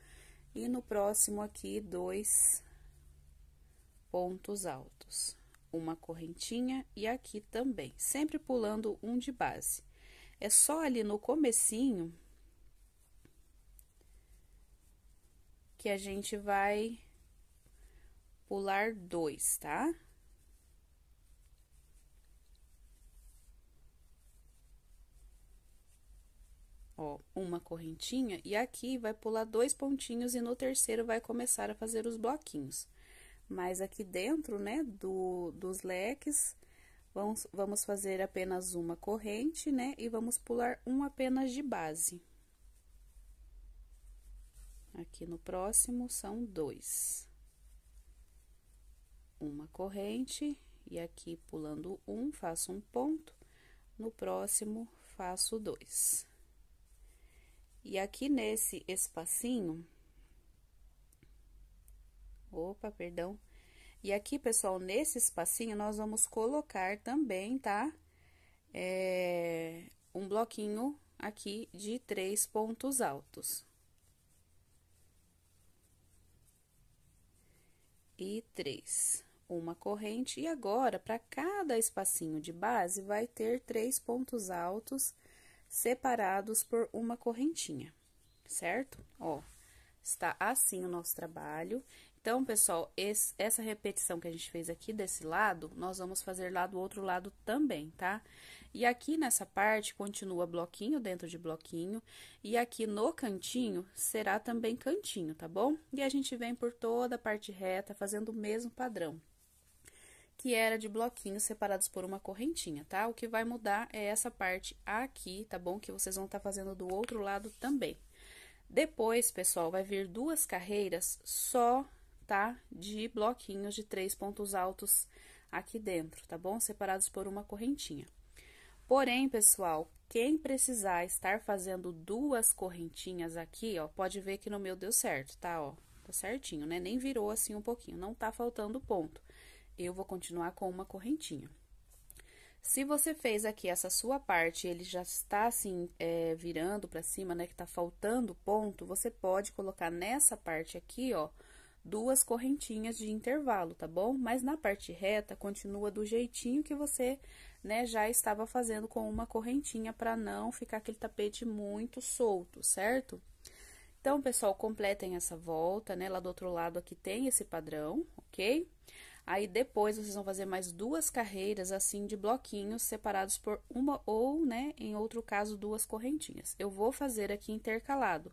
e no próximo aqui, 2 pontos altos. Uma correntinha e aqui também, sempre pulando um de base. É só ali no comecinho que a gente vai pular 2, tá? Ó, uma correntinha, e aqui vai pular 2 pontinhos, e no terceiro vai começar a fazer os bloquinhos. Mas aqui dentro, né, dos leques, vamos fazer apenas uma corrente, né, e vamos pular um apenas de base. Aqui no próximo, são 2. Uma corrente, e aqui pulando um, faço um ponto, no próximo, faço 2. E aqui nesse espacinho, opa, perdão, e aqui, pessoal, nesse espacinho, nós vamos colocar também, tá? Um bloquinho aqui de 3 pontos altos. E 3. Uma corrente, e agora, para cada espacinho de base, vai ter 3 pontos altos separados por uma correntinha, certo? Ó, está assim o nosso trabalho. Então, pessoal, essa repetição que a gente fez aqui desse lado, nós vamos fazer lá do outro lado também, tá? E aqui nessa parte, continua bloquinho dentro de bloquinho, e aqui no cantinho, será também cantinho, tá bom? E a gente vem por toda a parte reta, fazendo o mesmo padrão. que era de bloquinhos separados por uma correntinha, tá? O que vai mudar é essa parte aqui, tá bom? Que vocês vão estar fazendo do outro lado também. Depois, pessoal, vai vir 2 carreiras só, tá? De bloquinhos de 3 pontos altos aqui dentro, tá bom? Separados por uma correntinha. Porém, pessoal, quem precisar estar fazendo 2 correntinhas aqui, ó, pode ver que no meu deu certo, tá? Ó, tá certinho, né? Nem virou assim um pouquinho, não tá faltando ponto. Eu vou continuar com uma correntinha. Se você fez aqui essa sua parte, ele já está assim, virando pra cima, né, que tá faltando ponto, você pode colocar nessa parte aqui, ó, 2 correntinhas de intervalo, tá bom? Mas na parte reta, continua do jeitinho que você, né, já estava fazendo com uma correntinha, pra não ficar aquele tapete muito solto, certo? Então, pessoal, completem essa volta, né, lá do outro lado aqui tem esse padrão, ok? Aí, depois, vocês vão fazer mais 2 carreiras, assim, de bloquinhos, separados por uma ou, né, em outro caso, 2 correntinhas. Eu vou fazer aqui intercalado.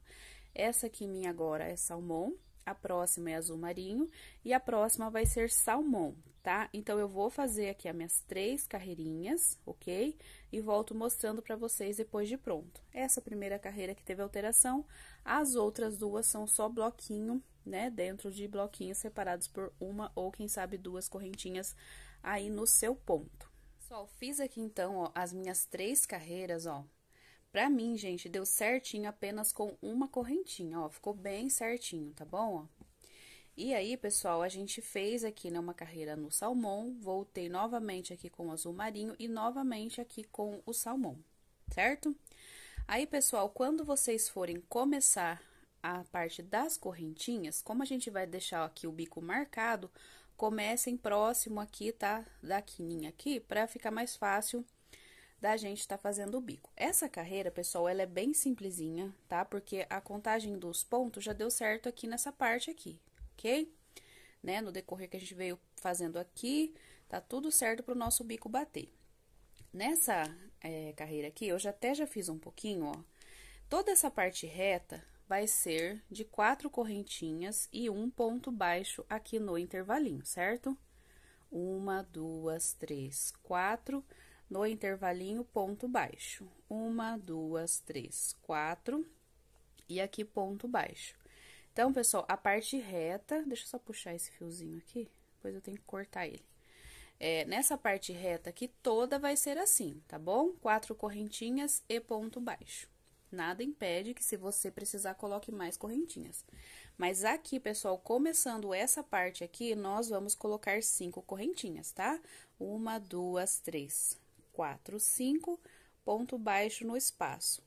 Essa aqui minha agora é salmão, a próxima é azul marinho e a próxima vai ser salmão, tá? Então, eu vou fazer aqui as minhas 3 carreirinhas, ok? E volto mostrando pra vocês depois de pronto. Essa primeira carreira que teve alteração, as outras 2 são só bloquinho, né? Dentro de bloquinhos separados por uma ou, quem sabe, 2 correntinhas aí no seu ponto. Pessoal, fiz aqui então, ó, as minhas 3 carreiras, ó. Pra mim, gente, deu certinho apenas com uma correntinha, ó, ficou bem certinho, tá bom, ó? E aí, pessoal, a gente fez aqui, né, uma carreira no salmão, voltei novamente aqui com o azul marinho e novamente aqui com o salmão, certo? Aí, pessoal, quando vocês forem começar a parte das correntinhas, como a gente vai deixar aqui o bico marcado, comecem próximo aqui, tá? Da quininha aqui, pra ficar mais fácil da gente tá fazendo o bico. Essa carreira, pessoal, ela é bem simplesinha, tá? Porque a contagem dos pontos já deu certo aqui nessa parte aqui, ok? Né? No decorrer que a gente veio fazendo aqui, tá tudo certo pro nosso bico bater. Nessa carreira aqui, eu já fiz um pouquinho, ó. Toda essa parte reta vai ser de 4 correntinhas e um ponto baixo aqui no intervalinho, certo? 1, 2, 3, 4... No intervalinho, ponto baixo. 1, 2, 3, 4. E aqui, ponto baixo. Então, pessoal, a parte reta... Deixa eu só puxar esse fiozinho aqui, depois eu tenho que cortar ele. Nessa parte reta aqui, toda vai ser assim, tá bom? 4 correntinhas e ponto baixo. Nada impede que, se você precisar, coloque mais correntinhas. Mas aqui, pessoal, começando essa parte aqui, nós vamos colocar 5 correntinhas, tá? 1, 2, 3... 4, 5, ponto baixo no espaço.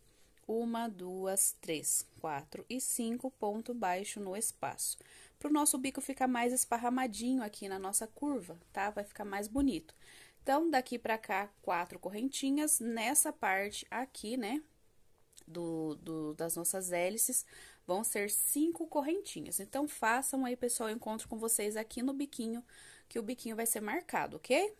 1, 2, 3, 4 e 5, ponto baixo no espaço. Para o nosso bico ficar mais esparramadinho aqui na nossa curva, tá? Vai ficar mais bonito. Então, daqui pra cá, 4 correntinhas, nessa parte aqui, né? Das nossas hélices, vão ser 5 correntinhas. Então, façam aí, pessoal, eu encontro com vocês aqui no biquinho, que o biquinho vai ser marcado, ok?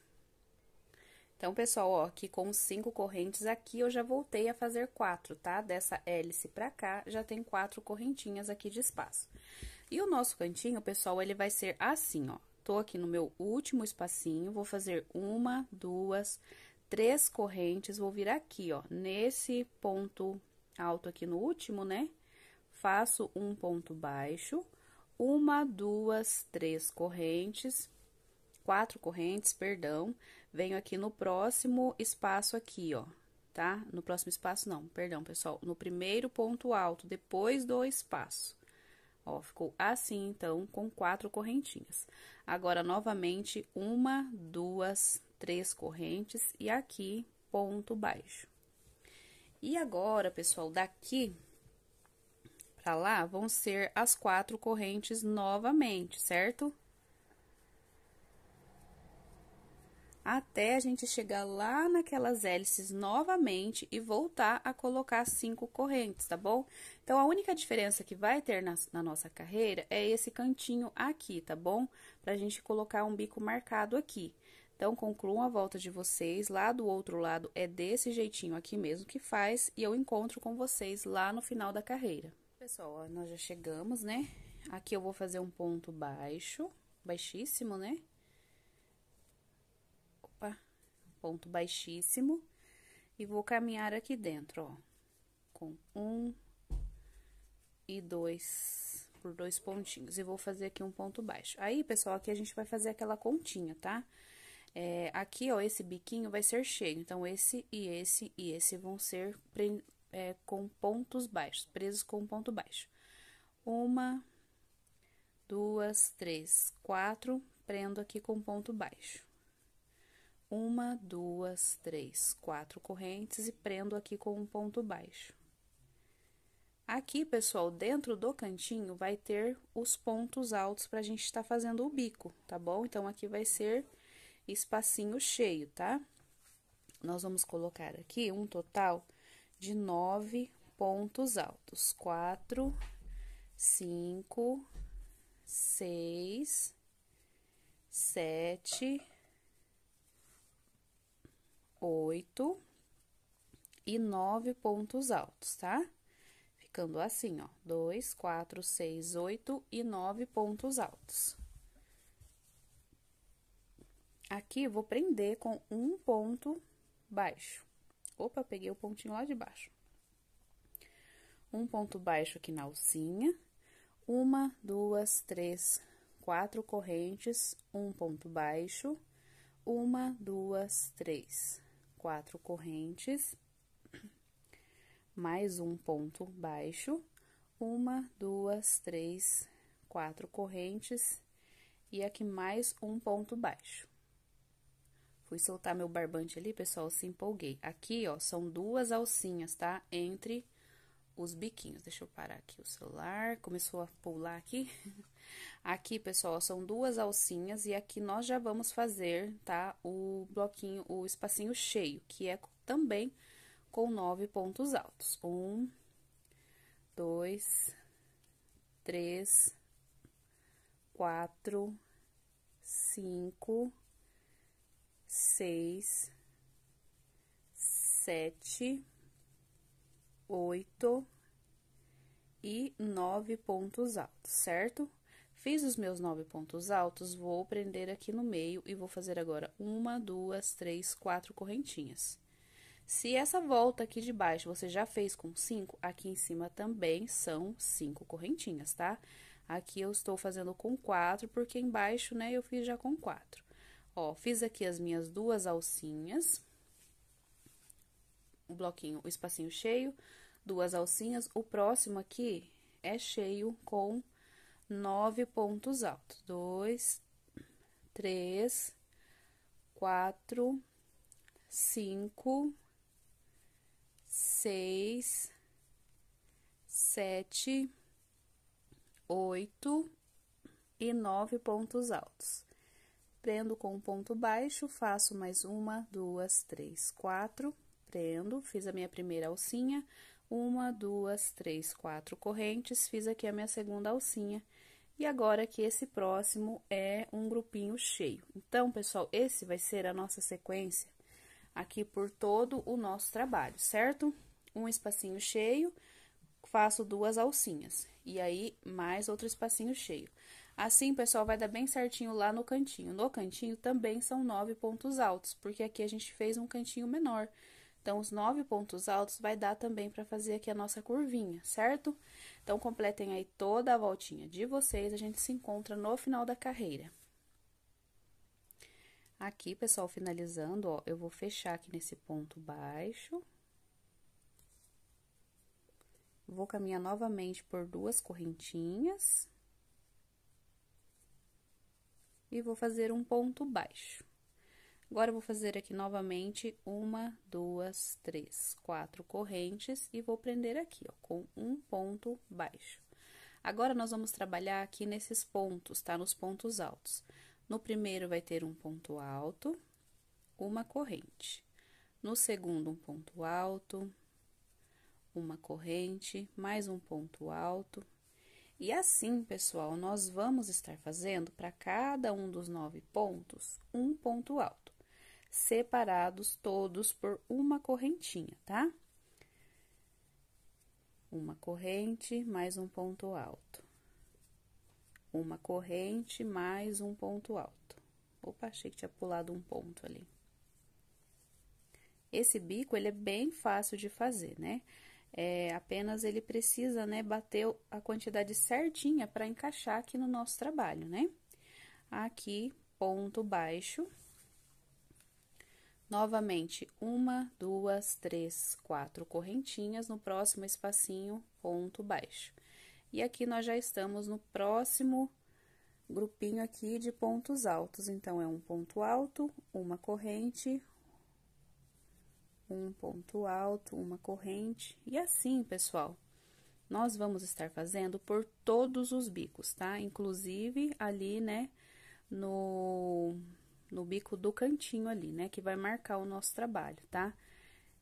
Então, pessoal, ó, aqui com 5 correntes aqui, eu já voltei a fazer 4, tá? Dessa hélice pra cá, já tem 4 correntinhas aqui de espaço. E o nosso cantinho, pessoal, ele vai ser assim, ó. Tô aqui no meu último espacinho, vou fazer 1, 2, 3 correntes, vou vir aqui, ó, nesse ponto alto aqui no último, né? Faço um ponto baixo, 1, 2, 3 correntes, 4 correntes, perdão, venho aqui no próximo espaço aqui, ó, tá? No próximo espaço, não, perdão, pessoal, no primeiro ponto alto, depois do espaço. Ó, ficou assim, então, com 4 correntinhas. Agora, novamente, 1, 2, 3 correntes e aqui, ponto baixo. E agora, pessoal, daqui pra lá, vão ser as 4 correntes novamente, certo? Até a gente chegar lá naquelas hélices novamente e voltar a colocar 5 correntes, tá bom? Então, a única diferença que vai ter na nossa carreira é esse cantinho aqui, tá bom? Pra gente colocar um bico marcado aqui. Então, concluam a volta de vocês, lá do outro lado é desse jeitinho aqui mesmo que faz, e eu encontro com vocês lá no final da carreira. Pessoal, ó, nós já chegamos, né? Aqui eu vou fazer um ponto baixo, baixíssimo, né? ponto baixíssimo, e vou caminhar aqui dentro, ó, com 1 e 2, por 2 pontinhos, e vou fazer aqui um ponto baixo. Aí, pessoal, aqui a gente vai fazer aquela continha, tá? Aqui, ó, esse biquinho vai ser cheio, então, esse e esse vão ser com pontos baixos, presos com ponto baixo. 1, 2, 3, 4, prendo aqui com ponto baixo. 1, 2, 3, 4 correntes e prendo aqui com um ponto baixo. Aqui, pessoal, dentro do cantinho vai ter os pontos altos pra gente estar fazendo o bico, tá bom? Então, aqui vai ser espacinho cheio, tá? Nós vamos colocar aqui um total de 9 pontos altos. 4, 5, 6, 7, 8 e 9 pontos altos, tá? Ficando assim, ó, 2, 4, 6, 8 e 9 pontos altos. Aqui, vou prender com um ponto baixo. Opa, peguei o pontinho lá de baixo. Um ponto baixo aqui na alcinha. 1, 2, 3, 4 correntes, um ponto baixo. 1, 2, 3, 4 correntes. Mais um ponto baixo. 1, 2, 3, 4 correntes. E aqui mais um ponto baixo. Fui soltar meu barbante ali, pessoal, se empolguei. Aqui, ó, são 2 alcinhas, tá? Entre os biquinhos. Deixa eu parar aqui o celular. Começou a pular aqui. Aqui, pessoal, são 2 alcinhas e aqui nós já vamos fazer, tá? O bloquinho, o espacinho cheio, que é também com 9 pontos altos. 1, 2, 3, 4, 5, 6, 7, 8 e 9 pontos altos, certo? Fiz os meus 9 pontos altos, vou prender aqui no meio e vou fazer agora 1, 2, 3, 4 correntinhas. Se essa volta aqui de baixo você já fez com 5, aqui em cima também são 5 correntinhas, tá? Aqui eu estou fazendo com 4, porque embaixo, né, eu fiz já com 4. Ó, fiz aqui as minhas 2 alcinhas, o bloquinho, o espacinho cheio, 2 alcinhas. O próximo aqui é cheio com 9 pontos altos. 2, 3, 4, 5, 6, 7, 8 e 9 pontos altos. Prendo com um ponto baixo, faço mais 1, 2, 3, 4, prendo, fiz a minha primeira alcinha, 1, 2, 3, 4 correntes, fiz aqui a minha segunda alcinha, e agora que esse próximo é um grupinho cheio. Então, pessoal, esse vai ser a nossa sequência aqui por todo o nosso trabalho, certo? Um espacinho cheio, faço 2 alcinhas, e aí mais outro espacinho cheio. Assim, pessoal, vai dar bem certinho lá no cantinho. No cantinho também são 9 pontos altos, porque aqui a gente fez um cantinho menor. Então, os 9 pontos altos vai dar também para fazer aqui a nossa curvinha, certo? Então, completem aí toda a voltinha de vocês, a gente se encontra no final da carreira. Aqui, pessoal, finalizando, ó, eu vou fechar aqui nesse ponto baixo. Vou caminhar novamente por 2 correntinhas. E vou fazer um ponto baixo. Agora, eu vou fazer aqui novamente 1, 2, 3, 4 correntes e vou prender aqui, ó, com um ponto baixo. Agora, nós vamos trabalhar aqui nesses pontos, tá? Nos pontos altos. No primeiro, vai ter um ponto alto, uma corrente. No segundo, um ponto alto, uma corrente, mais um ponto alto. E assim, pessoal, nós vamos estar fazendo para cada um dos 9 pontos, um ponto alto, separados todos por uma correntinha, tá? Uma corrente, mais um ponto alto. Uma corrente, mais um ponto alto. Opa, achei que tinha pulado um ponto ali. Esse bico, ele é bem fácil de fazer, né? Apenas ele precisa, né, bater a quantidade certinha para encaixar aqui no nosso trabalho, né? Aqui, ponto baixo. Novamente, 1, 2, 3, 4 correntinhas, no próximo espacinho, ponto baixo. E aqui nós já estamos no próximo grupinho aqui de pontos altos, então, é um ponto alto, uma corrente, um ponto alto, uma corrente, e assim, pessoal, nós vamos estar fazendo por todos os bicos, tá? Inclusive, ali, né, no bico do cantinho ali, né, que vai marcar o nosso trabalho, tá?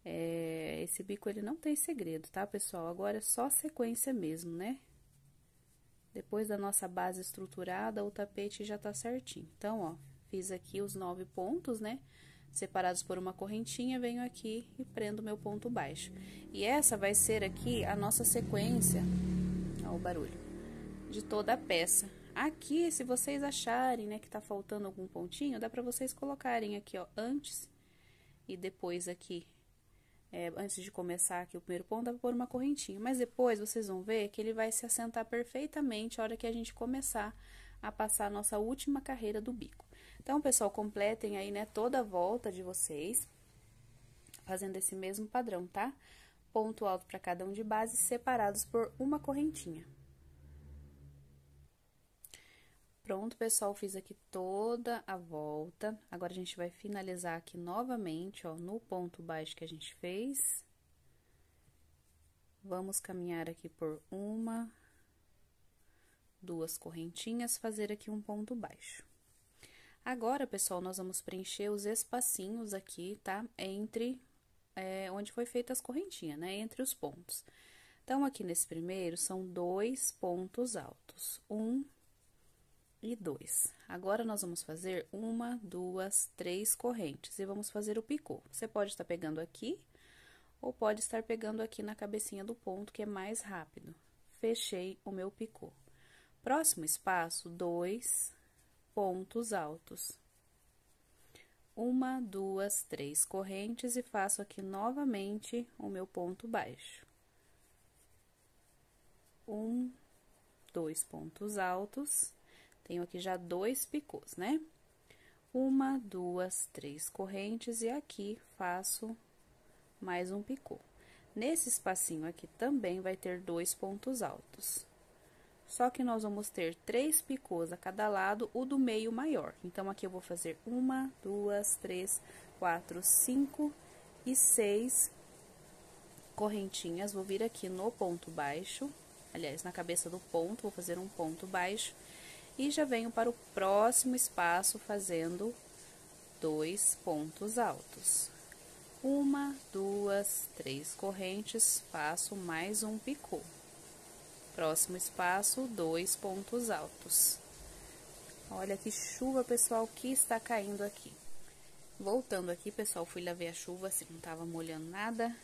Esse bico, ele não tem segredo, tá, pessoal? Agora é só sequência mesmo, né? Depois da nossa base estruturada, o tapete já tá certinho. Então, ó, fiz aqui os 9 pontos, né? Separados por uma correntinha, venho aqui e prendo meu ponto baixo. E essa vai ser aqui a nossa sequência, ó o barulho, de toda a peça. Aqui, se vocês acharem, né, que tá faltando algum pontinho, dá pra vocês colocarem aqui, ó, antes e depois aqui. Antes de começar aqui o primeiro ponto, dá pra pôr uma correntinha. Mas depois, vocês vão ver que ele vai se assentar perfeitamente a hora que a gente começar a passar a nossa última carreira do bico. Então, pessoal, completem aí, né, toda a volta de vocês, fazendo esse mesmo padrão, tá? Ponto alto para cada um de base, separados por uma correntinha. Pronto, pessoal, fiz aqui toda a volta. Agora, a gente vai finalizar aqui novamente, ó, no ponto baixo que a gente fez. Vamos caminhar aqui por 1, 2 correntinhas, fazer aqui um ponto baixo. Agora, pessoal, nós vamos preencher os espacinhos aqui, tá? Entre onde foi feita as correntinhas, né? Entre os pontos. Então, aqui nesse primeiro, são 2 pontos altos. 1 e 2. Agora, nós vamos fazer 1, 2, 3 correntes e vamos fazer o picô. Você pode estar pegando aqui ou pode estar pegando aqui na cabecinha do ponto, que é mais rápido. Fechei o meu picô. Próximo espaço, 2 pontos altos. 1, 2, 3 correntes e faço aqui novamente o meu ponto baixo. 1, 2 pontos altos. Tenho aqui já 2 picôs, né? 1, 2, 3 correntes e aqui faço mais um picô. Nesse espacinho aqui também vai ter 2 pontos altos. Só que nós vamos ter 3 picôs a cada lado, o do meio maior. Então, aqui eu vou fazer 1, 2, 3, 4, 5 e 6 correntinhas. Vou vir aqui no ponto baixo, aliás, na cabeça do ponto, vou fazer um ponto baixo. E já venho para o próximo espaço fazendo 2 pontos altos. 1, 2, 3 correntes, faço mais um picô. Próximo espaço, 2 pontos altos. Olha que chuva, pessoal, que está caindo aqui. Voltando aqui, pessoal, fui lá ver a chuva, se não tava molhando nada.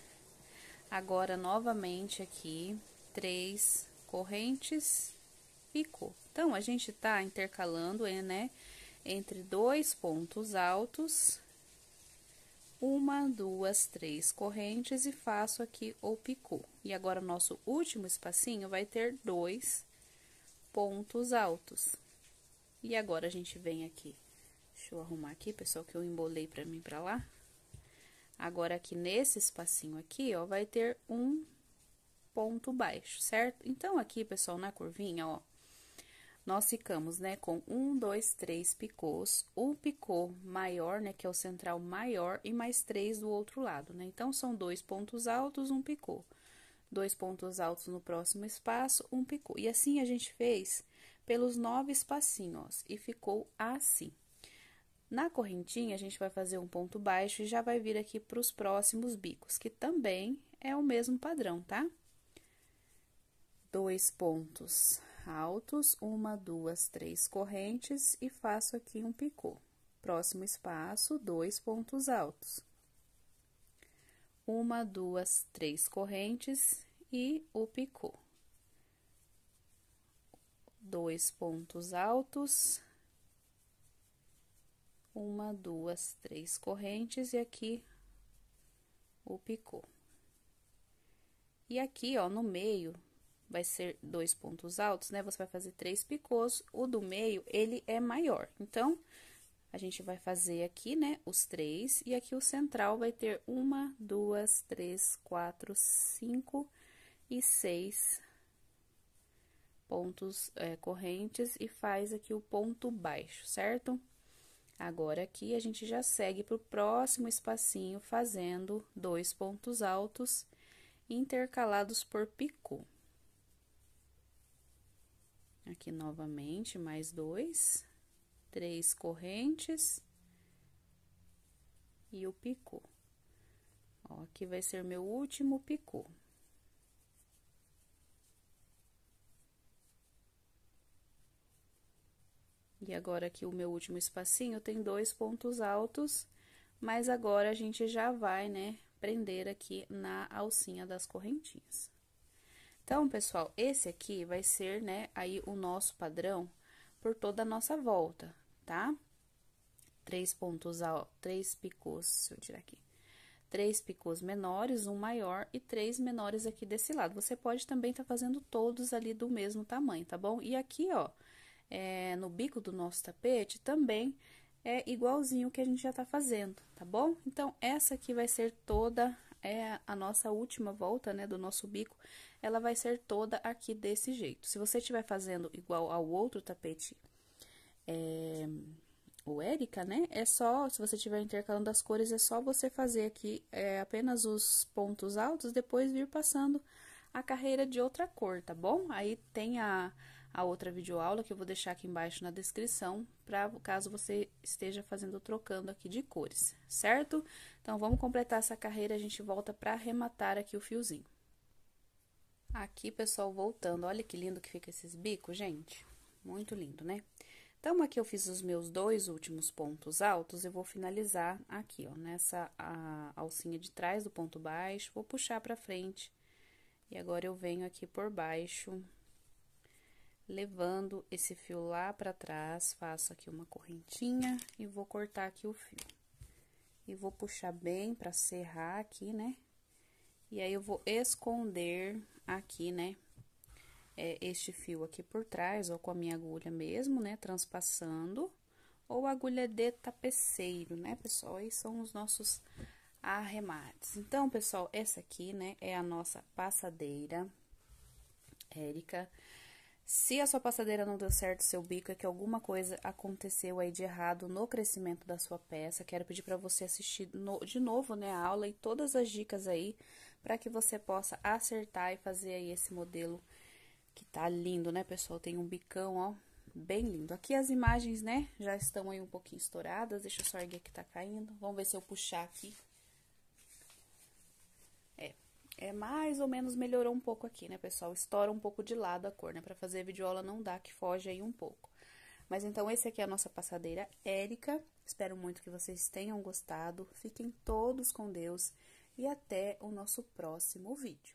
Agora, novamente aqui, 3 correntes, picô. Então, a gente tá intercalando, né, entre 2 pontos altos, 1, 2, 3 correntes e faço aqui o picô. E agora, o nosso último espacinho vai ter 2 pontos altos. E agora, a gente vem aqui, deixa eu arrumar aqui, pessoal, que eu embolei pra mim pra lá. Agora, aqui nesse espacinho aqui, ó, vai ter um ponto baixo, certo? Então, aqui, pessoal, na curvinha, ó, nós ficamos, né, com 1, 2, 3 picôs, um picô maior, né, que é o central maior, e mais 3 do outro lado, né? Então, são 2 pontos altos, um picô. 2 pontos altos no próximo espaço, um picô. E assim a gente fez pelos 9 espacinhos, e ficou assim. Na correntinha, a gente vai fazer um ponto baixo e já vai vir aqui para os próximos bicos, que também é o mesmo padrão, tá? 2 pontos altos, 1, 2, 3 correntes e faço aqui um picô. Próximo espaço, 2 pontos altos. 1, 2, 3 correntes e o picô. 2 pontos altos. 1, 2, 3 correntes e aqui o picô. E aqui, ó, no meio, vai ser 2 pontos altos, né? Você vai fazer 3 picôs, o do meio, ele é maior. Então, a gente vai fazer aqui, né, os 3, e aqui o central vai ter 1, 2, 3, 4, 5 e 6 pontos correntes, e faz aqui o ponto baixo, certo? Agora, aqui, a gente já segue pro próximo espacinho, fazendo 2 pontos altos, intercalados por picô. Aqui, novamente, mais 2, 3 correntes e o picô. Ó, aqui vai ser meu último picô. E agora, aqui, o meu último espacinho tem 2 pontos altos, mas agora a gente já vai, né, prender aqui na alcinha das correntinhas. Então, pessoal, esse aqui vai ser, né, aí o nosso padrão por toda a nossa volta, tá? 3 pontos altos, 3 picôs, deixa eu tirar aqui. 3 picôs menores, um maior e 3 menores aqui desse lado. Você pode também tá fazendo todos ali do mesmo tamanho, tá bom? E aqui, ó, no bico do nosso tapete também é igualzinho que a gente já tá fazendo, tá bom? Então, essa aqui vai ser toda, a nossa última volta, né, do nosso bico, ela vai ser toda aqui desse jeito. Se você estiver fazendo igual ao outro tapete, o Érica, né, é só, se você estiver intercalando as cores, é só você fazer aqui apenas os pontos altos, depois vir passando a carreira de outra cor, tá bom? Aí tem a outra videoaula que eu vou deixar aqui embaixo na descrição, para caso você esteja trocando aqui de cores, certo? Então, vamos completar essa carreira, a gente volta para arrematar aqui o fiozinho. Aqui, pessoal, voltando, olha que lindo que fica esses bicos, gente, muito lindo, né? Então, aqui eu fiz os meus 2 últimos pontos altos, eu vou finalizar aqui, ó, nessa alcinha de trás do ponto baixo, vou puxar pra frente, e agora eu venho aqui por baixo, levando esse fio lá pra trás, faço aqui uma correntinha e vou cortar aqui o fio. E vou puxar bem pra serrar aqui, né? E aí, eu vou esconder aqui, né, este fio aqui por trás, ou com a minha agulha mesmo, né, transpassando, ou agulha de tapeceiro, né, pessoal? Aí são os nossos arremates. Então, pessoal, essa aqui, né, é a nossa passadeira Érica. Se a sua passadeira não deu certo, seu bico, é que alguma coisa aconteceu aí de errado no crescimento da sua peça. Quero pedir para você assistir de novo, né, a aula e todas as dicas aí, para que você possa acertar e fazer aí esse modelo que tá lindo, né, pessoal? Tem um bicão, ó, bem lindo. Aqui as imagens, né, já estão aí um pouquinho estouradas. Deixa eu só erguer que tá caindo. Vamos ver se eu puxar aqui. Mais ou menos melhorou um pouco aqui, né, pessoal? Estoura um pouco de lado a cor, né? Pra fazer videoaula não dá, que foge aí um pouco. Mas então, esse aqui é a nossa passadeira Érica. Espero muito que vocês tenham gostado. Fiquem todos com Deus e até o nosso próximo vídeo.